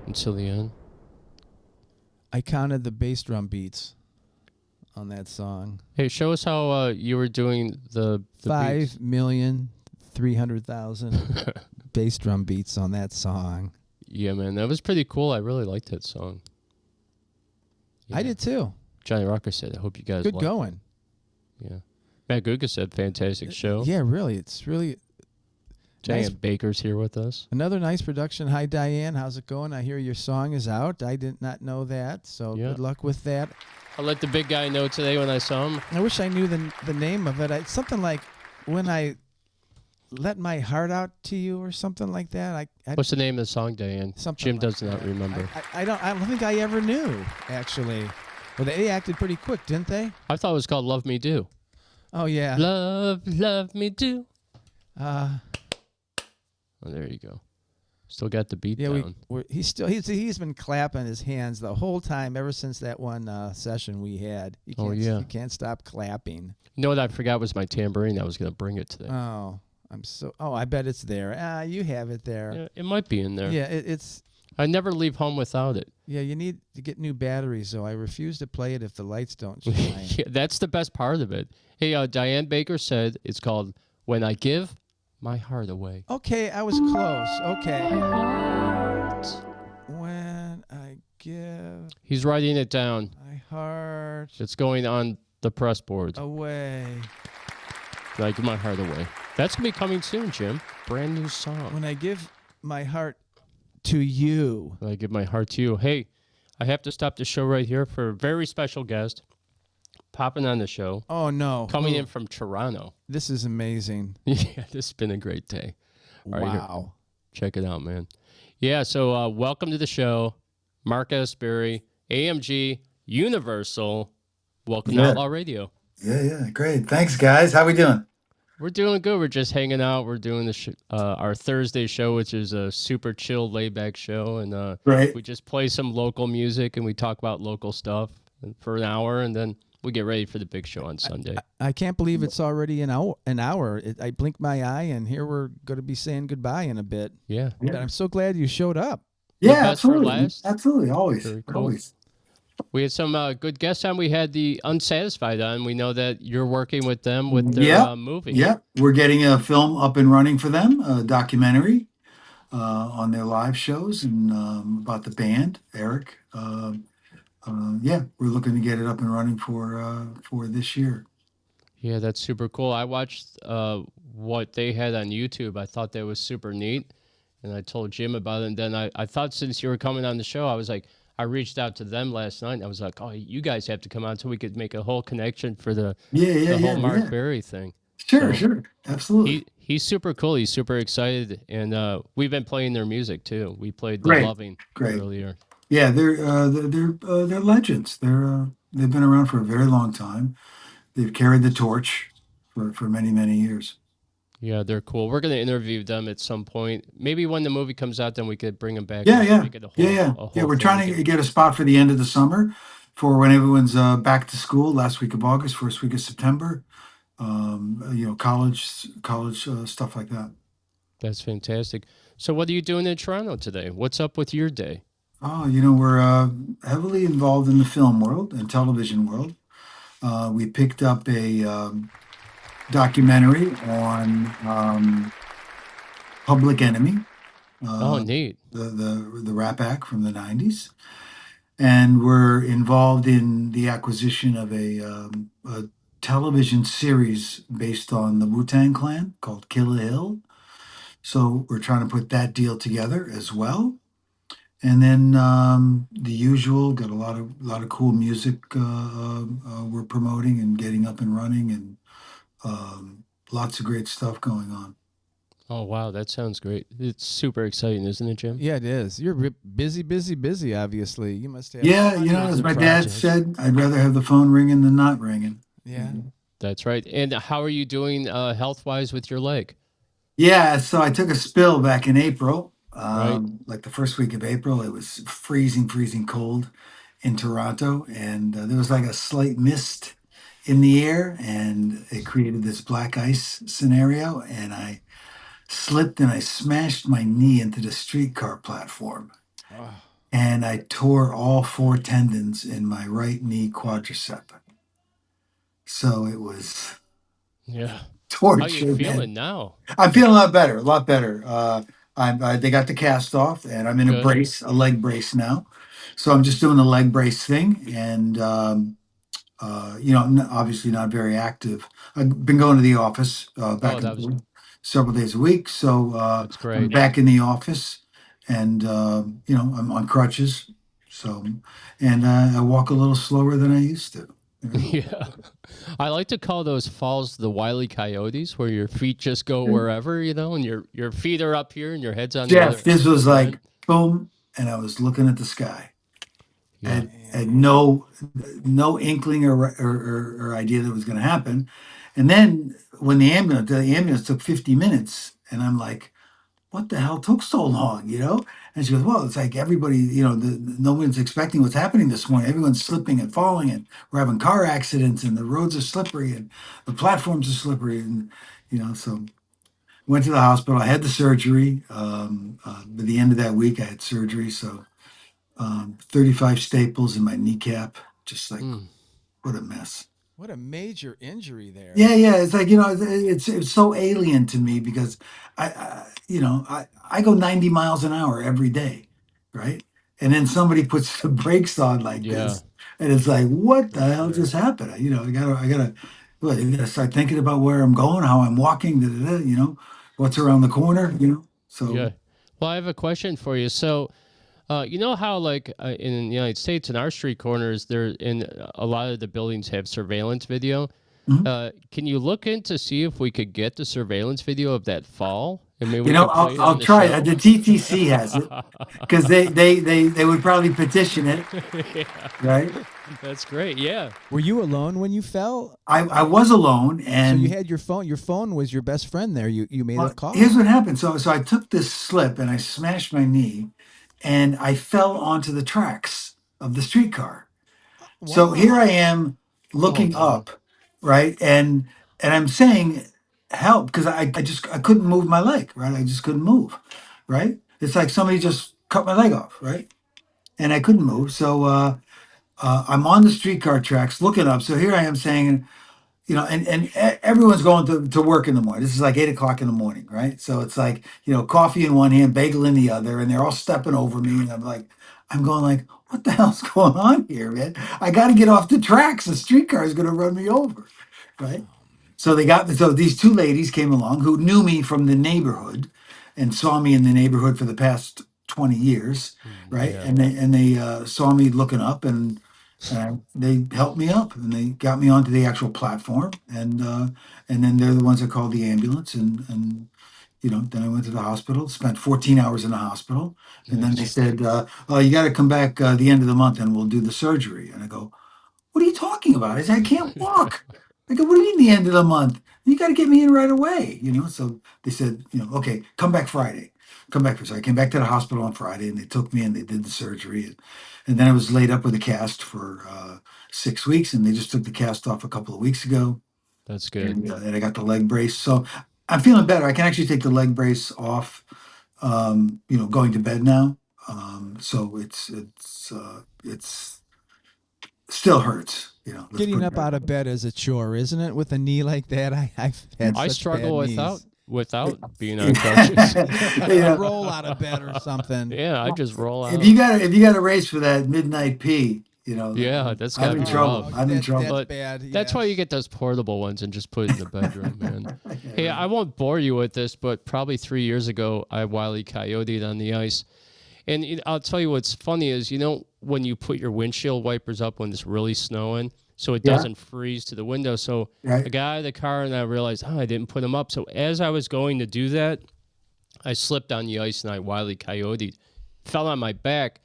until the end. I counted the bass drum beats on that song. Hey, show us how you were doing the 5,300,000 bass drum beats on that song. Yeah, man, that was pretty cool. I really liked that song. Yeah. I did too. Johnny Rocker said, I hope you guys Good liked going. it. Yeah. Matt Guga said, fantastic show. Yeah, really. It's really... Diane nice. Baker's here with us. Another nice production. Hi, Diane. How's it going? I hear your song is out. I did not know that, so good luck with that. I'll let the big guy know today when I saw him. I wish I knew the name of it. It's something like When I Let My Heart Out to You or something like that. What's the name of the song, Diane? Jim like does not remember. I don't think I ever knew, actually. Well, they acted pretty quick, didn't they? I thought it was called Love Me Do. Oh, yeah. Love Me Do. Oh, there you go. Still got the beat down. He's been clapping his hands the whole time ever since that one session we had. He can't stop clapping. You know what I forgot was my tambourine. I was going to bring it today. Oh, I bet it's there. You have it there. Yeah, it might be in there. Yeah, it's. I never leave home without it. Yeah, you need to get new batteries, so I refuse to play it if the lights don't shine. Yeah, that's the best part of it. Hey, Diane Baker said it's called When I Give My Heart Away. Okay, I was close. Okay. When I give... He's writing it down. My heart... It's going on the press board. Away. When I Give My Heart Away. That's going to be coming soon, Jim. Brand new song. When I give my heart to you. When I give my heart to you. Hey, I have to stop the show right here for a very special guest popping on the show. Oh, no. Coming in from Toronto. This is amazing. Yeah, this has been a great day. Wow. Right, check it out, man. Yeah, so welcome to the show. Mark Asbury, AMG, Universal. Welcome to Outlaw Radio. Yeah, great. Thanks, guys. How we doing? We're doing good. We're just hanging out. We're doing our Thursday show, which is a super chill, laid-back show, and Right. we just play some local music and we talk about local stuff for an hour, and then we get ready for the big show on Sunday. I can't believe it's already an hour. I blinked my eye, and here we're going to be saying goodbye in a bit. Yeah. But I'm so glad you showed up. Yeah, best for absolutely. last. Absolutely. Always. Very cool. Always. We had some good guests on. We had the Unsatisfied on. We know that you're working with them with their Yeah. movie. Yeah. We're getting a film up and running for them, a documentary on their live shows and about the band, Eric. Yeah, we're looking to get it up and running for this year. Yeah, that's super cool. I watched what they had on YouTube. I thought that was super neat. And I told Jim about it. And then I thought since you were coming on the show, I was like, I reached out to them last night. And I was like, oh, you guys have to come on so we could make a whole connection for the whole Mark Berry thing. Sure. Absolutely. He's super cool. He's super excited. And we've been playing their music, too. We played The Great. Loving Great. earlier. Yeah, they're legends. They've been around for a very long time. They've carried the torch for many years. Yeah, they're cool. We're going to interview them at some point. Maybe when the movie comes out, then we could bring them back. Yeah. and make it a whole Yeah, we're thing. trying to get a spot for the end of the summer for when everyone's back to school, last week of August, first week of September. College stuff like that. That's fantastic. So what are you doing in Toronto today? What's up with your day? Oh, we're heavily involved in the film world and television world. We picked up a documentary on Public Enemy. Oh, neat. The rap act from the 90s. And we're involved in the acquisition of a television series based on the Wu-Tang Clan called Killer Hill. So we're trying to put that deal together as well. And then the usual, got a lot of cool music we're promoting and getting up and running, and lots of great stuff going on. Oh, wow. That sounds great. It's super exciting, isn't it, Jim? Yeah, it is. You're busy, obviously. You must have. Yeah, hundreds as of my dad projects. said, I'd rather have the phone ringing than not ringing. Yeah. That's right. And how are you doing health-wise with your leg? Yeah, so I took a spill back in April, Right. like the first week of April. It was freezing cold in Toronto, and there was like a slight mist in the air, and it created this black ice scenario, and I slipped and I smashed my knee into the streetcar platform, and I tore all 4 tendons in my right knee quadricep. So it was Yeah. torture. How you man. feeling now? I'm feeling a lot better. They got the cast off, and I'm in a Good. brace, a leg brace now. So I'm just doing the leg brace thing, and obviously not very active. I've been going to the office back that and was- forth several days a week, so That's great. I'm back in the office, and I'm on crutches, so I walk a little slower than I used to. Yeah. I like to call those falls the Wile E. Coyotes, where your feet just go wherever, and your feet are up here and your head's on the Jeff, other. this was like boom, and I was looking at the sky. Yeah. And no inkling or idea that it was going to happen. And then when the ambulance took 50 minutes, and I'm like, what the hell took so long, And she goes, well, it's like everybody, no one's expecting what's happening this morning. Everyone's slipping and falling, and we're having car accidents, and the roads are slippery, and the platforms are slippery, and so went to the hospital. I had the surgery. By the end of that week, I had surgery, so 35 staples in my kneecap, just like what a mess. What a major injury there. Yeah. It's like it's so alien to me because I go 90 miles an hour every day, right? And then somebody puts the brakes on like this, and it's like, what the hell just happened? I gotta start thinking about where I'm going, how I'm walking, what's around the corner, So Yeah. Well, I have a question for you. So, you know how, like, in the United States, in our street corners, a lot of the buildings have surveillance video. Mhm. Can you look in to see if we could get the surveillance video of that fall I mean, You we know, could play it I'll on the try show. it. The TTC has it because they would probably petition it, Yeah, right? that's great. Yeah. Were you alone when you fell? I was alone, So and you had your phone. Your phone was your best friend there. You made a well, call. here's what happened. So I took this slip and I smashed my knee, and I fell onto the tracks of the streetcar. So here I am looking Oh, boy. up, right, and I'm saying help because I couldn't move my leg, right? I just couldn't move, right? It's like somebody just cut my leg off, right? And I couldn't move. So I'm on the streetcar tracks looking up. So here I am saying, everyone's going to work in the morning. This is like 8 o'clock in the morning, right? So it's like, coffee in one hand, bagel in the other, and they're all stepping over me. And I'm going like, what the hell's going on here, man? I got to get off the tracks. The streetcar is going to run me over, right? So so these two ladies came along who knew me from the neighborhood and saw me in the neighborhood for the past 20 years, right? Yeah. And they saw me looking up and they helped me up and they got me onto the actual platform and then they're the ones that called the ambulance and then I went to the hospital, spent 14 hours in the hospital, and then they Nice. said, "Oh, you got to come back the end of the month and we'll do the surgery." And I go, "What are you talking about?" I said, "I can't walk." I go, "What do you mean the end of the month? You got to get me in right away." So they said, "Okay, come back Friday." Come back. So I came back to the hospital on Friday, and they took me and they did the surgery, and then I was laid up with a cast for 6 weeks, and they just took the cast off a couple of weeks ago, That's good. and I got the leg brace. So I'm feeling better. I can actually take the leg brace off. Going to bed now. So it's still hurts. Let's Getting put it up that out of bed is a chore, isn't it? With a knee like that, I've had I such struggle bad without knees. without being on crutches. Yeah. Roll out of bed or something. Yeah, I just roll out. If you got a race for that midnight pee, Yeah, that's I'm gotta in be trouble. rough. I'm in trouble. That's But bad. That's why you get those portable ones and just put it in the bedroom, man. Hey, I won't bore you with this, but probably 3 years ago, I Wile E. Coyote'd on the ice. And I'll tell you what's funny is, when you put your windshield wipers up when it's really snowing, so it Yeah. doesn't freeze to the window. So Right. I got out of the car and I realized, I didn't put them up. So as I was going to do that, I slipped on the ice and I Wile E. Coyote'd. Fell on my back.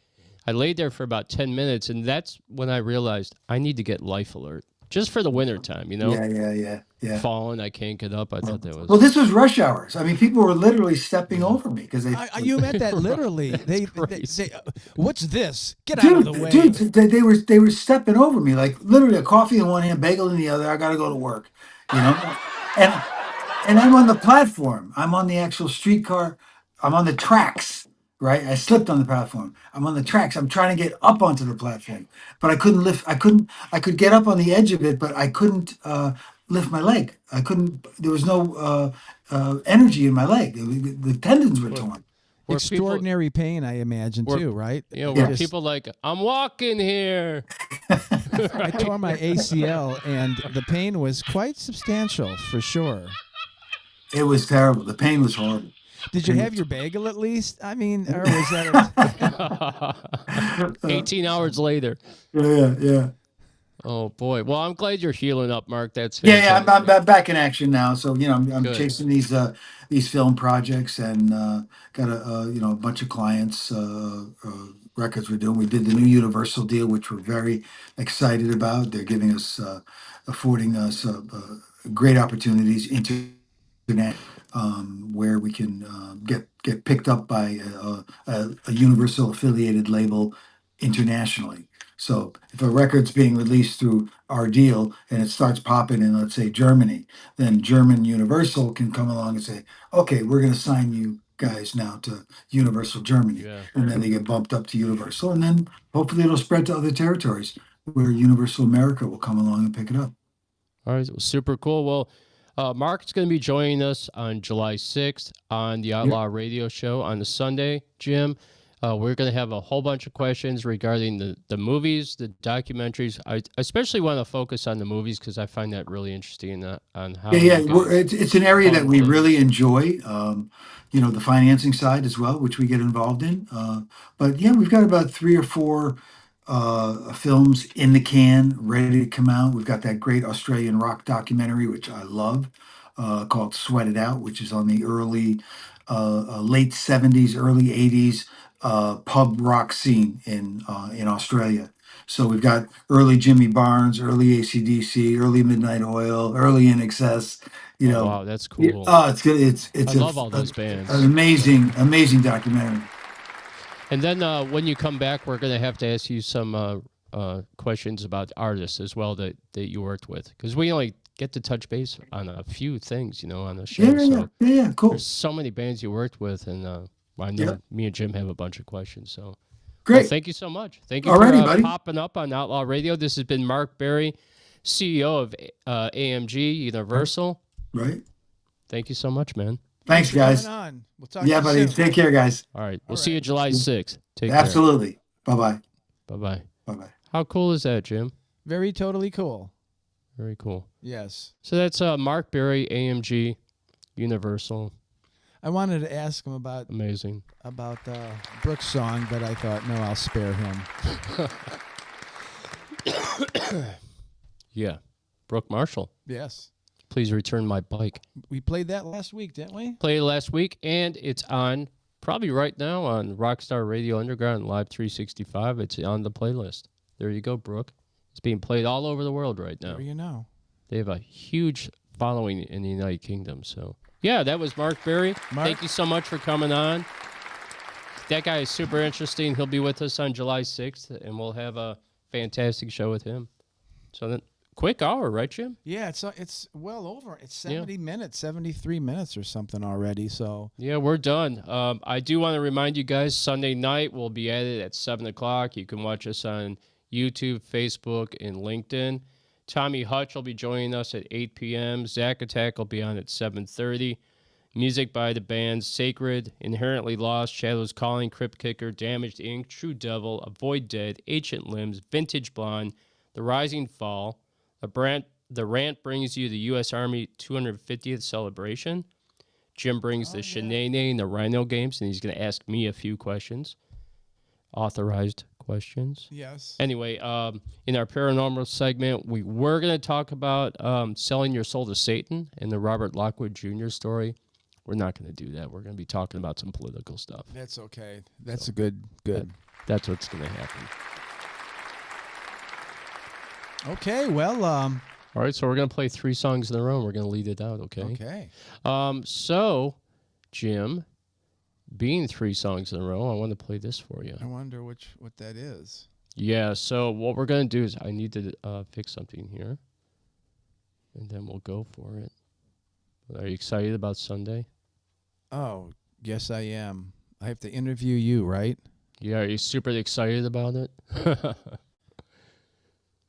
I laid there for about 10 minutes, and that's when I realized I need to get life alert. Just for the winter time, Yeah. Falling, I can't get up. I thought that was... Well, this was rush hours. I mean, people were literally stepping over me because they. You meant that literally. They crazy. say, "What's this? Get out of the way!" Dude, they were stepping over me like literally a coffee in one hand, bagel in the other. I got to go to work, and I'm on the platform. I'm on the actual streetcar. I'm on the tracks, right? I slipped on the platform. I'm on the tracks. I'm trying to get up onto the platform, but I couldn't lift. I could get up on the edge of it, but I couldn't lift my leg. I couldn't. There was no energy in my leg. The tendons were torn. Where Extraordinary pain, I imagine, where- too, right? where Just- people like, I'm walking here. I tore my ACL, and the pain was quite substantial, for sure. It was terrible. The pain was horrible. Did you have your bagel at least? I mean, or was that? 18 hours later. Yeah. Oh, boy. Well, I'm glad you're healing up, Mark. That's Yeah, fantastic. I'm back in action now. So I'm Good. chasing these film projects and got a bunch of clients records we're doing. We did the new Universal deal, which we're very excited about. They're giving us affording us great opportunities internet where we can get picked up by a Universal affiliated label internationally. So if a record's being released through our deal and it starts popping in, let's say, Germany, then German Universal can come along and say, okay, we're going to sign you guys now to Universal Germany. Yeah. And then they get bumped up to Universal. And then hopefully it'll spread to other territories where Universal America will come along and pick it up. All right, super cool. Well, Mark's going to be joining us on July 6th on the Outlaw Radio Show on the Sunday, Jim. We're going to have a whole bunch of questions regarding the movies, the documentaries. I especially want to focus on the movies because I find that really interesting on how... It's an area that we really enjoy. The financing side as well, which we get involved in. But yeah, we've got about 3 or 4 films in the can, ready to come out. We've got that great Australian rock documentary, which I love, called Sweat It Out, which is on the early late 70s, early 80s pub rock scene in Australia. So we've got early Jimmy Barnes, early AC/DC, early Midnight Oil, early In Excess. You Oh, know, wow, that's yeah, cool. oh, it's good. It's I love all those bands. an amazing documentary. And then when you come back, we're going to have to ask you some questions about artists as well that you worked with, because we only get to touch base on a few things, on the show. Yeah, cool. There's so many bands you worked with, and I know me and Jim have a bunch of questions. So Great. Well, thank you so much. Thank you Alrighty, for buddy. popping up on Outlaw Radio. This has been Mark Berry, CEO of AMG Universal. Right. Thank you so much, man. Thanks, guys. Coming on. We'll talk Yeah, to buddy. you soon. Take care, guys. All right. We'll All see you right. July 6th. Take care. Absolutely. Bye-bye. Bye-bye. Bye-bye. How cool is that, Jim? Very totally cool. Very cool. Yes. So that's Mark Berry, AMG Universal. I wanted to ask him about Amazing. Brooks' song, but I thought, no, I'll spare him. Yeah. Brooke Marshall. Yes. Please return my bike. We played that last week, didn't we? Played it last week, and it's on probably right now on Rockstar Radio Underground Live 365. It's on the playlist. There you go, Brooke. It's being played all over the world right now. There you know. They have a huge following in the United Kingdom. So, yeah, that was Mark Berry. Thank you so much for coming on. That guy is super interesting. He'll be with us on July 6th, and we'll have a fantastic show with him. So then, quick hour, right, Jim? Yeah, it's well over. It's 70 minutes, 73 minutes or something already. So yeah, we're done. I do want to remind you guys, Sunday night we'll be at it at 7 o'clock. You can watch us on YouTube, Facebook, and LinkedIn. Tommy Hutch will be joining us at 8 p.m. Zack Attack will be on at 7:30. Music by the bands Sacred, Inherently Lost, Shadows Calling, Crypt Kicker, Damaged Inc., True Devil, Avoid Dead, Ancient Limbs, Vintage Blonde, The Rising Fall. The Rant brings you the U.S. Army 250th celebration. Jim brings the Shenanay and the Rhino games, and he's going to ask me a few questions. Authorized questions. yes. Anyway, in our paranormal segment, we were going to talk about selling your soul to Satan and the Robert Lockwood Jr. story. We're not going to do that. We're going to be talking about some political stuff. That's okay. That's a good. That's what's going to happen. Okay, well, All right, so we're going to play 3 songs in a row, and we're going to lead it out, okay? okay. So, Jim, being 3 songs in a row, I want to play this for you. I wonder what that is. Yeah, so what we're going to do is I need to fix something here, and then we'll go for it. Are you excited about Sunday? Oh, yes, I am. I have to interview you, right? Yeah, are you super excited about it?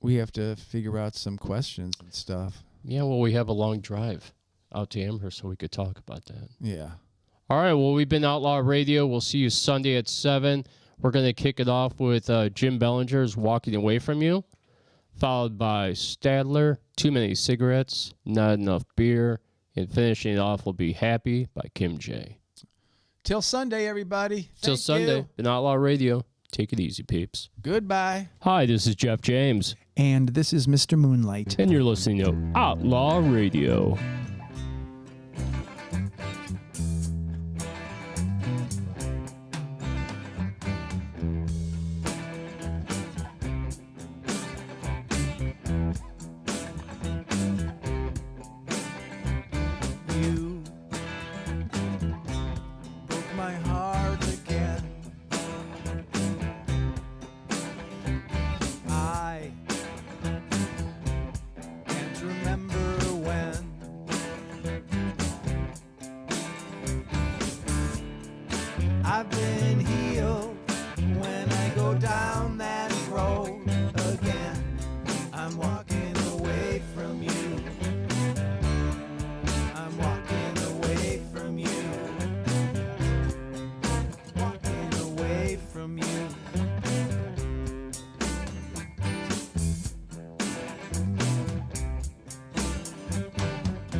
We have to figure out some questions and stuff. Yeah, well, we have a long drive out to Amherst, so we could talk about that. Yeah. All right, well, we've been Outlaw Radio. We'll see you Sunday at 7. We're going to kick it off with Jim Bellinger's Walking Away From You, followed by Stadler, Too Many Cigarettes, Not Enough Beer, and finishing it off will be Happy by Kim J. Till Sunday, everybody. Till Thank Sunday, you. been Outlaw Radio. Take it easy, peeps. Goodbye. Hi, this is Jeff James, And this is Mr. Moonlight. and you're listening to Outlaw Radio. You broke my heart again. I can't remember when. I've been healed when I go down that road again. I'm walking away from you. I'm walking away from you. Walking away from you.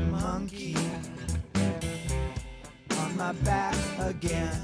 Monkey on my back again.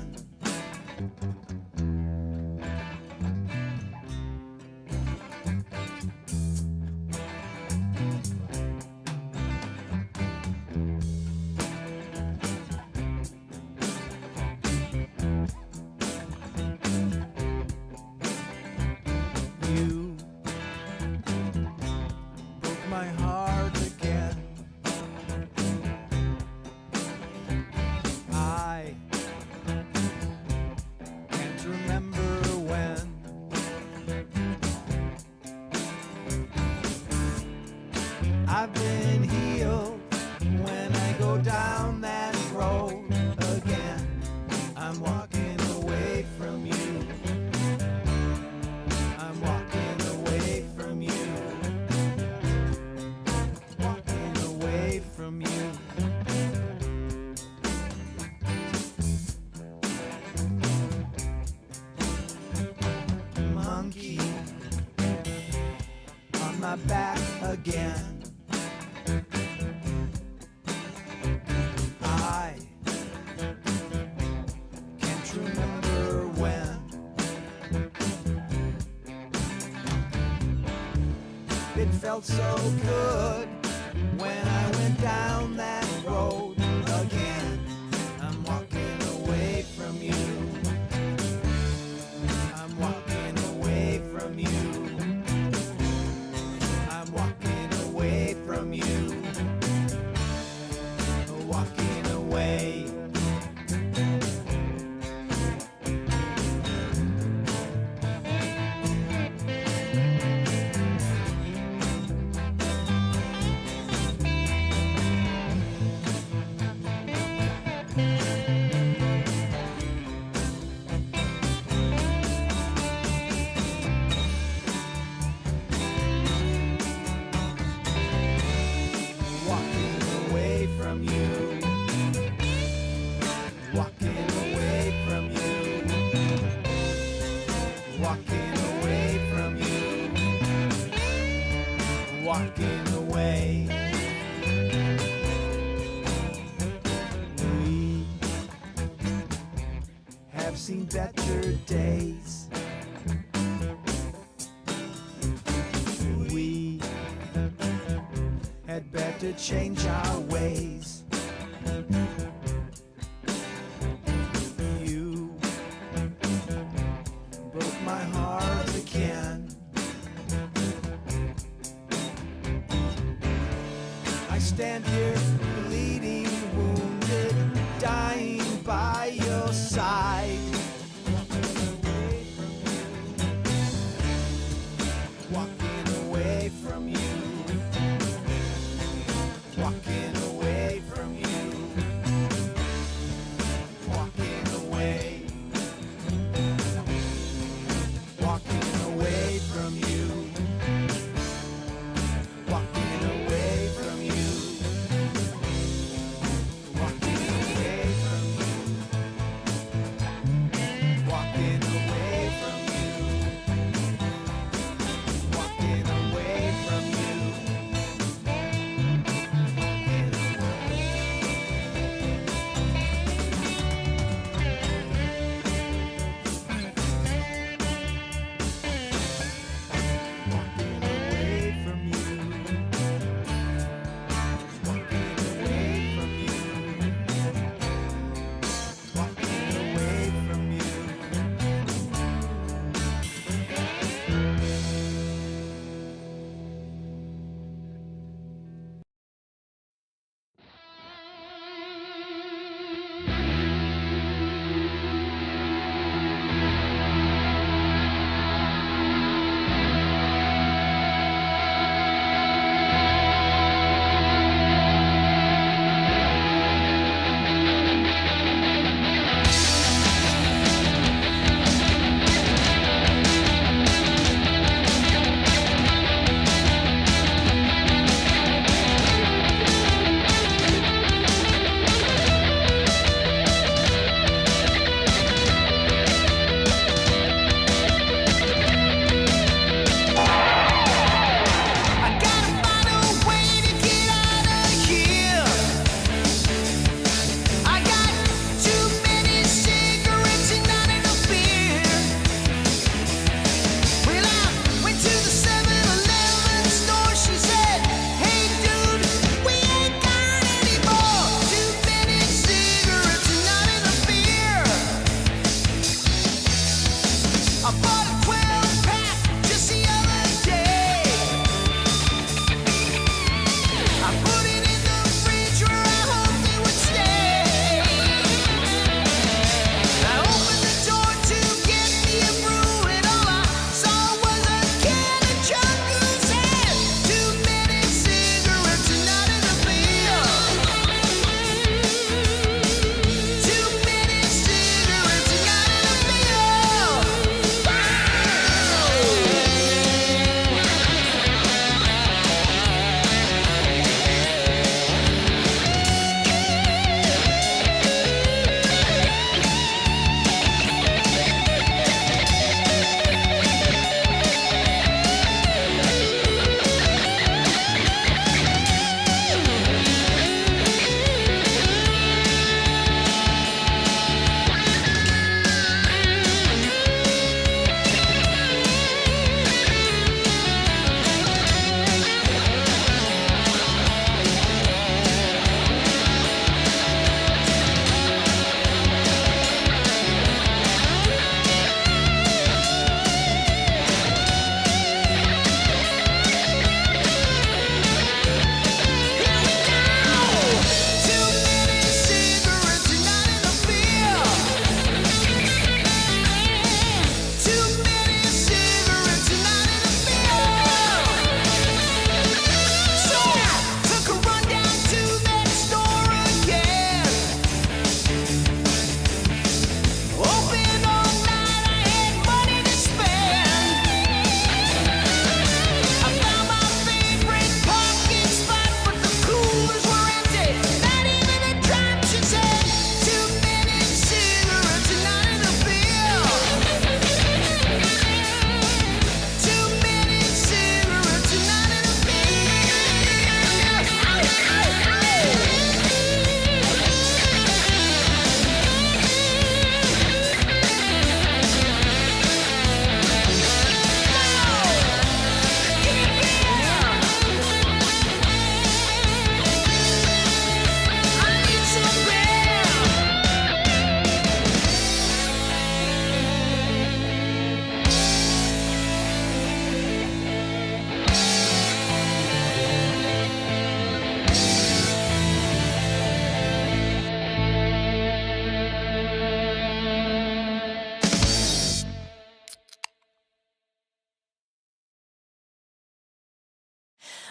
I've been healed when I go down that road again. I'm walking away from you. I'm walking away from you. Walking away from you. Monkey on my back again. I can't remember when. It felt so good when I went down that road again. I'm walking away from you. I'm walking away from you. I'm walking away from you. Walking away. Walking away from you. Walking away from you. Walking away from you. Walking away. We have seen better days. We had better change our ways. You broke my heart again. I stand here bleeding, wounded, dying by your side. Walking away from you. Walking away from you. Walking away. Walking away from you. Walking away from you. Walking away from you. Walking away from you. Walking away from you.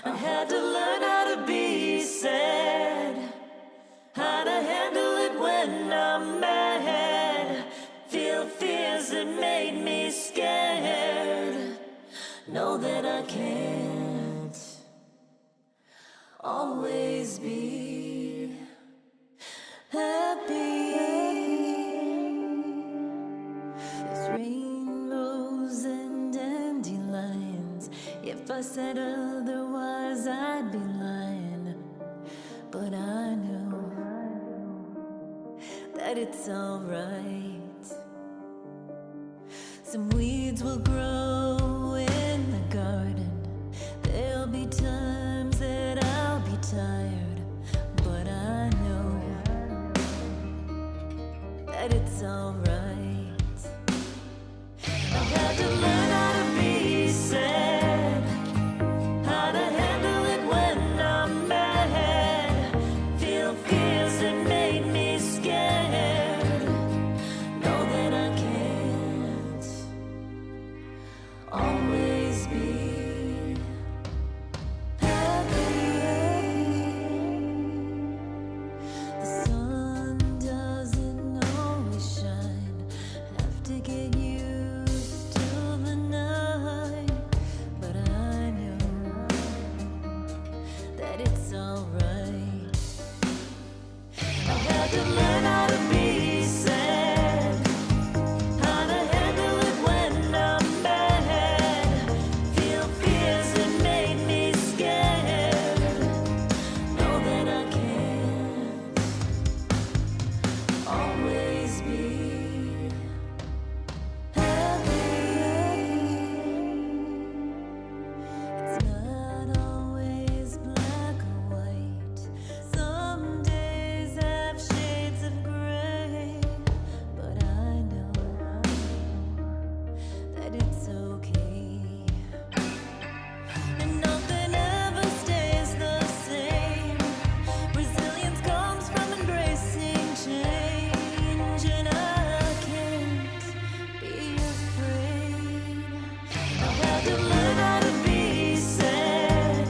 I had to learn how to be sad, how to handle it when I'm mad, feel fears that made me scared, know that I can't always be happy. There's rainbows and dandelions. If I said otherwise, I'd be lying. But I know that it's alright. Some weeds will grow in the garden. There'll be times that I'll be tired, but I know that it's alright. I had to learn how to be sad, how to handle it when I'm mad, feel fears that made me scared, know that I can't always be happy. The sun doesn't always shine, have to get used to the night, but I know that it's alright. I had to learn how to be sad, how to handle it when I'm mad, feel fears that made me scared, know that I can't always be happy. It's not always black or white. Some days have shades of gray, but I know that it's okay. And nothing ever stays the same. Resilience comes from embracing change, and I can't be afraid. I had to learn how to be sad,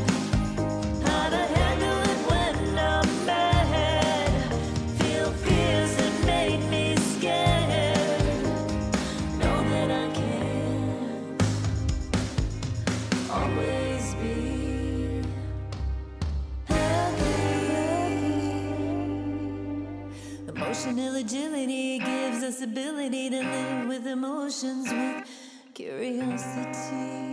how to handle it when I'm mad, feel fears that made me scared, know that I can't always be happy. Emotional agility gives us ability to live with emotions with curiosity.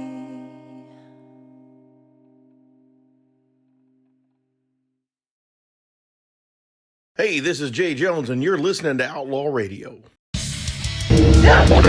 Hey, this is Jay Jones, and you're listening to Outlaw Radio. Yeah.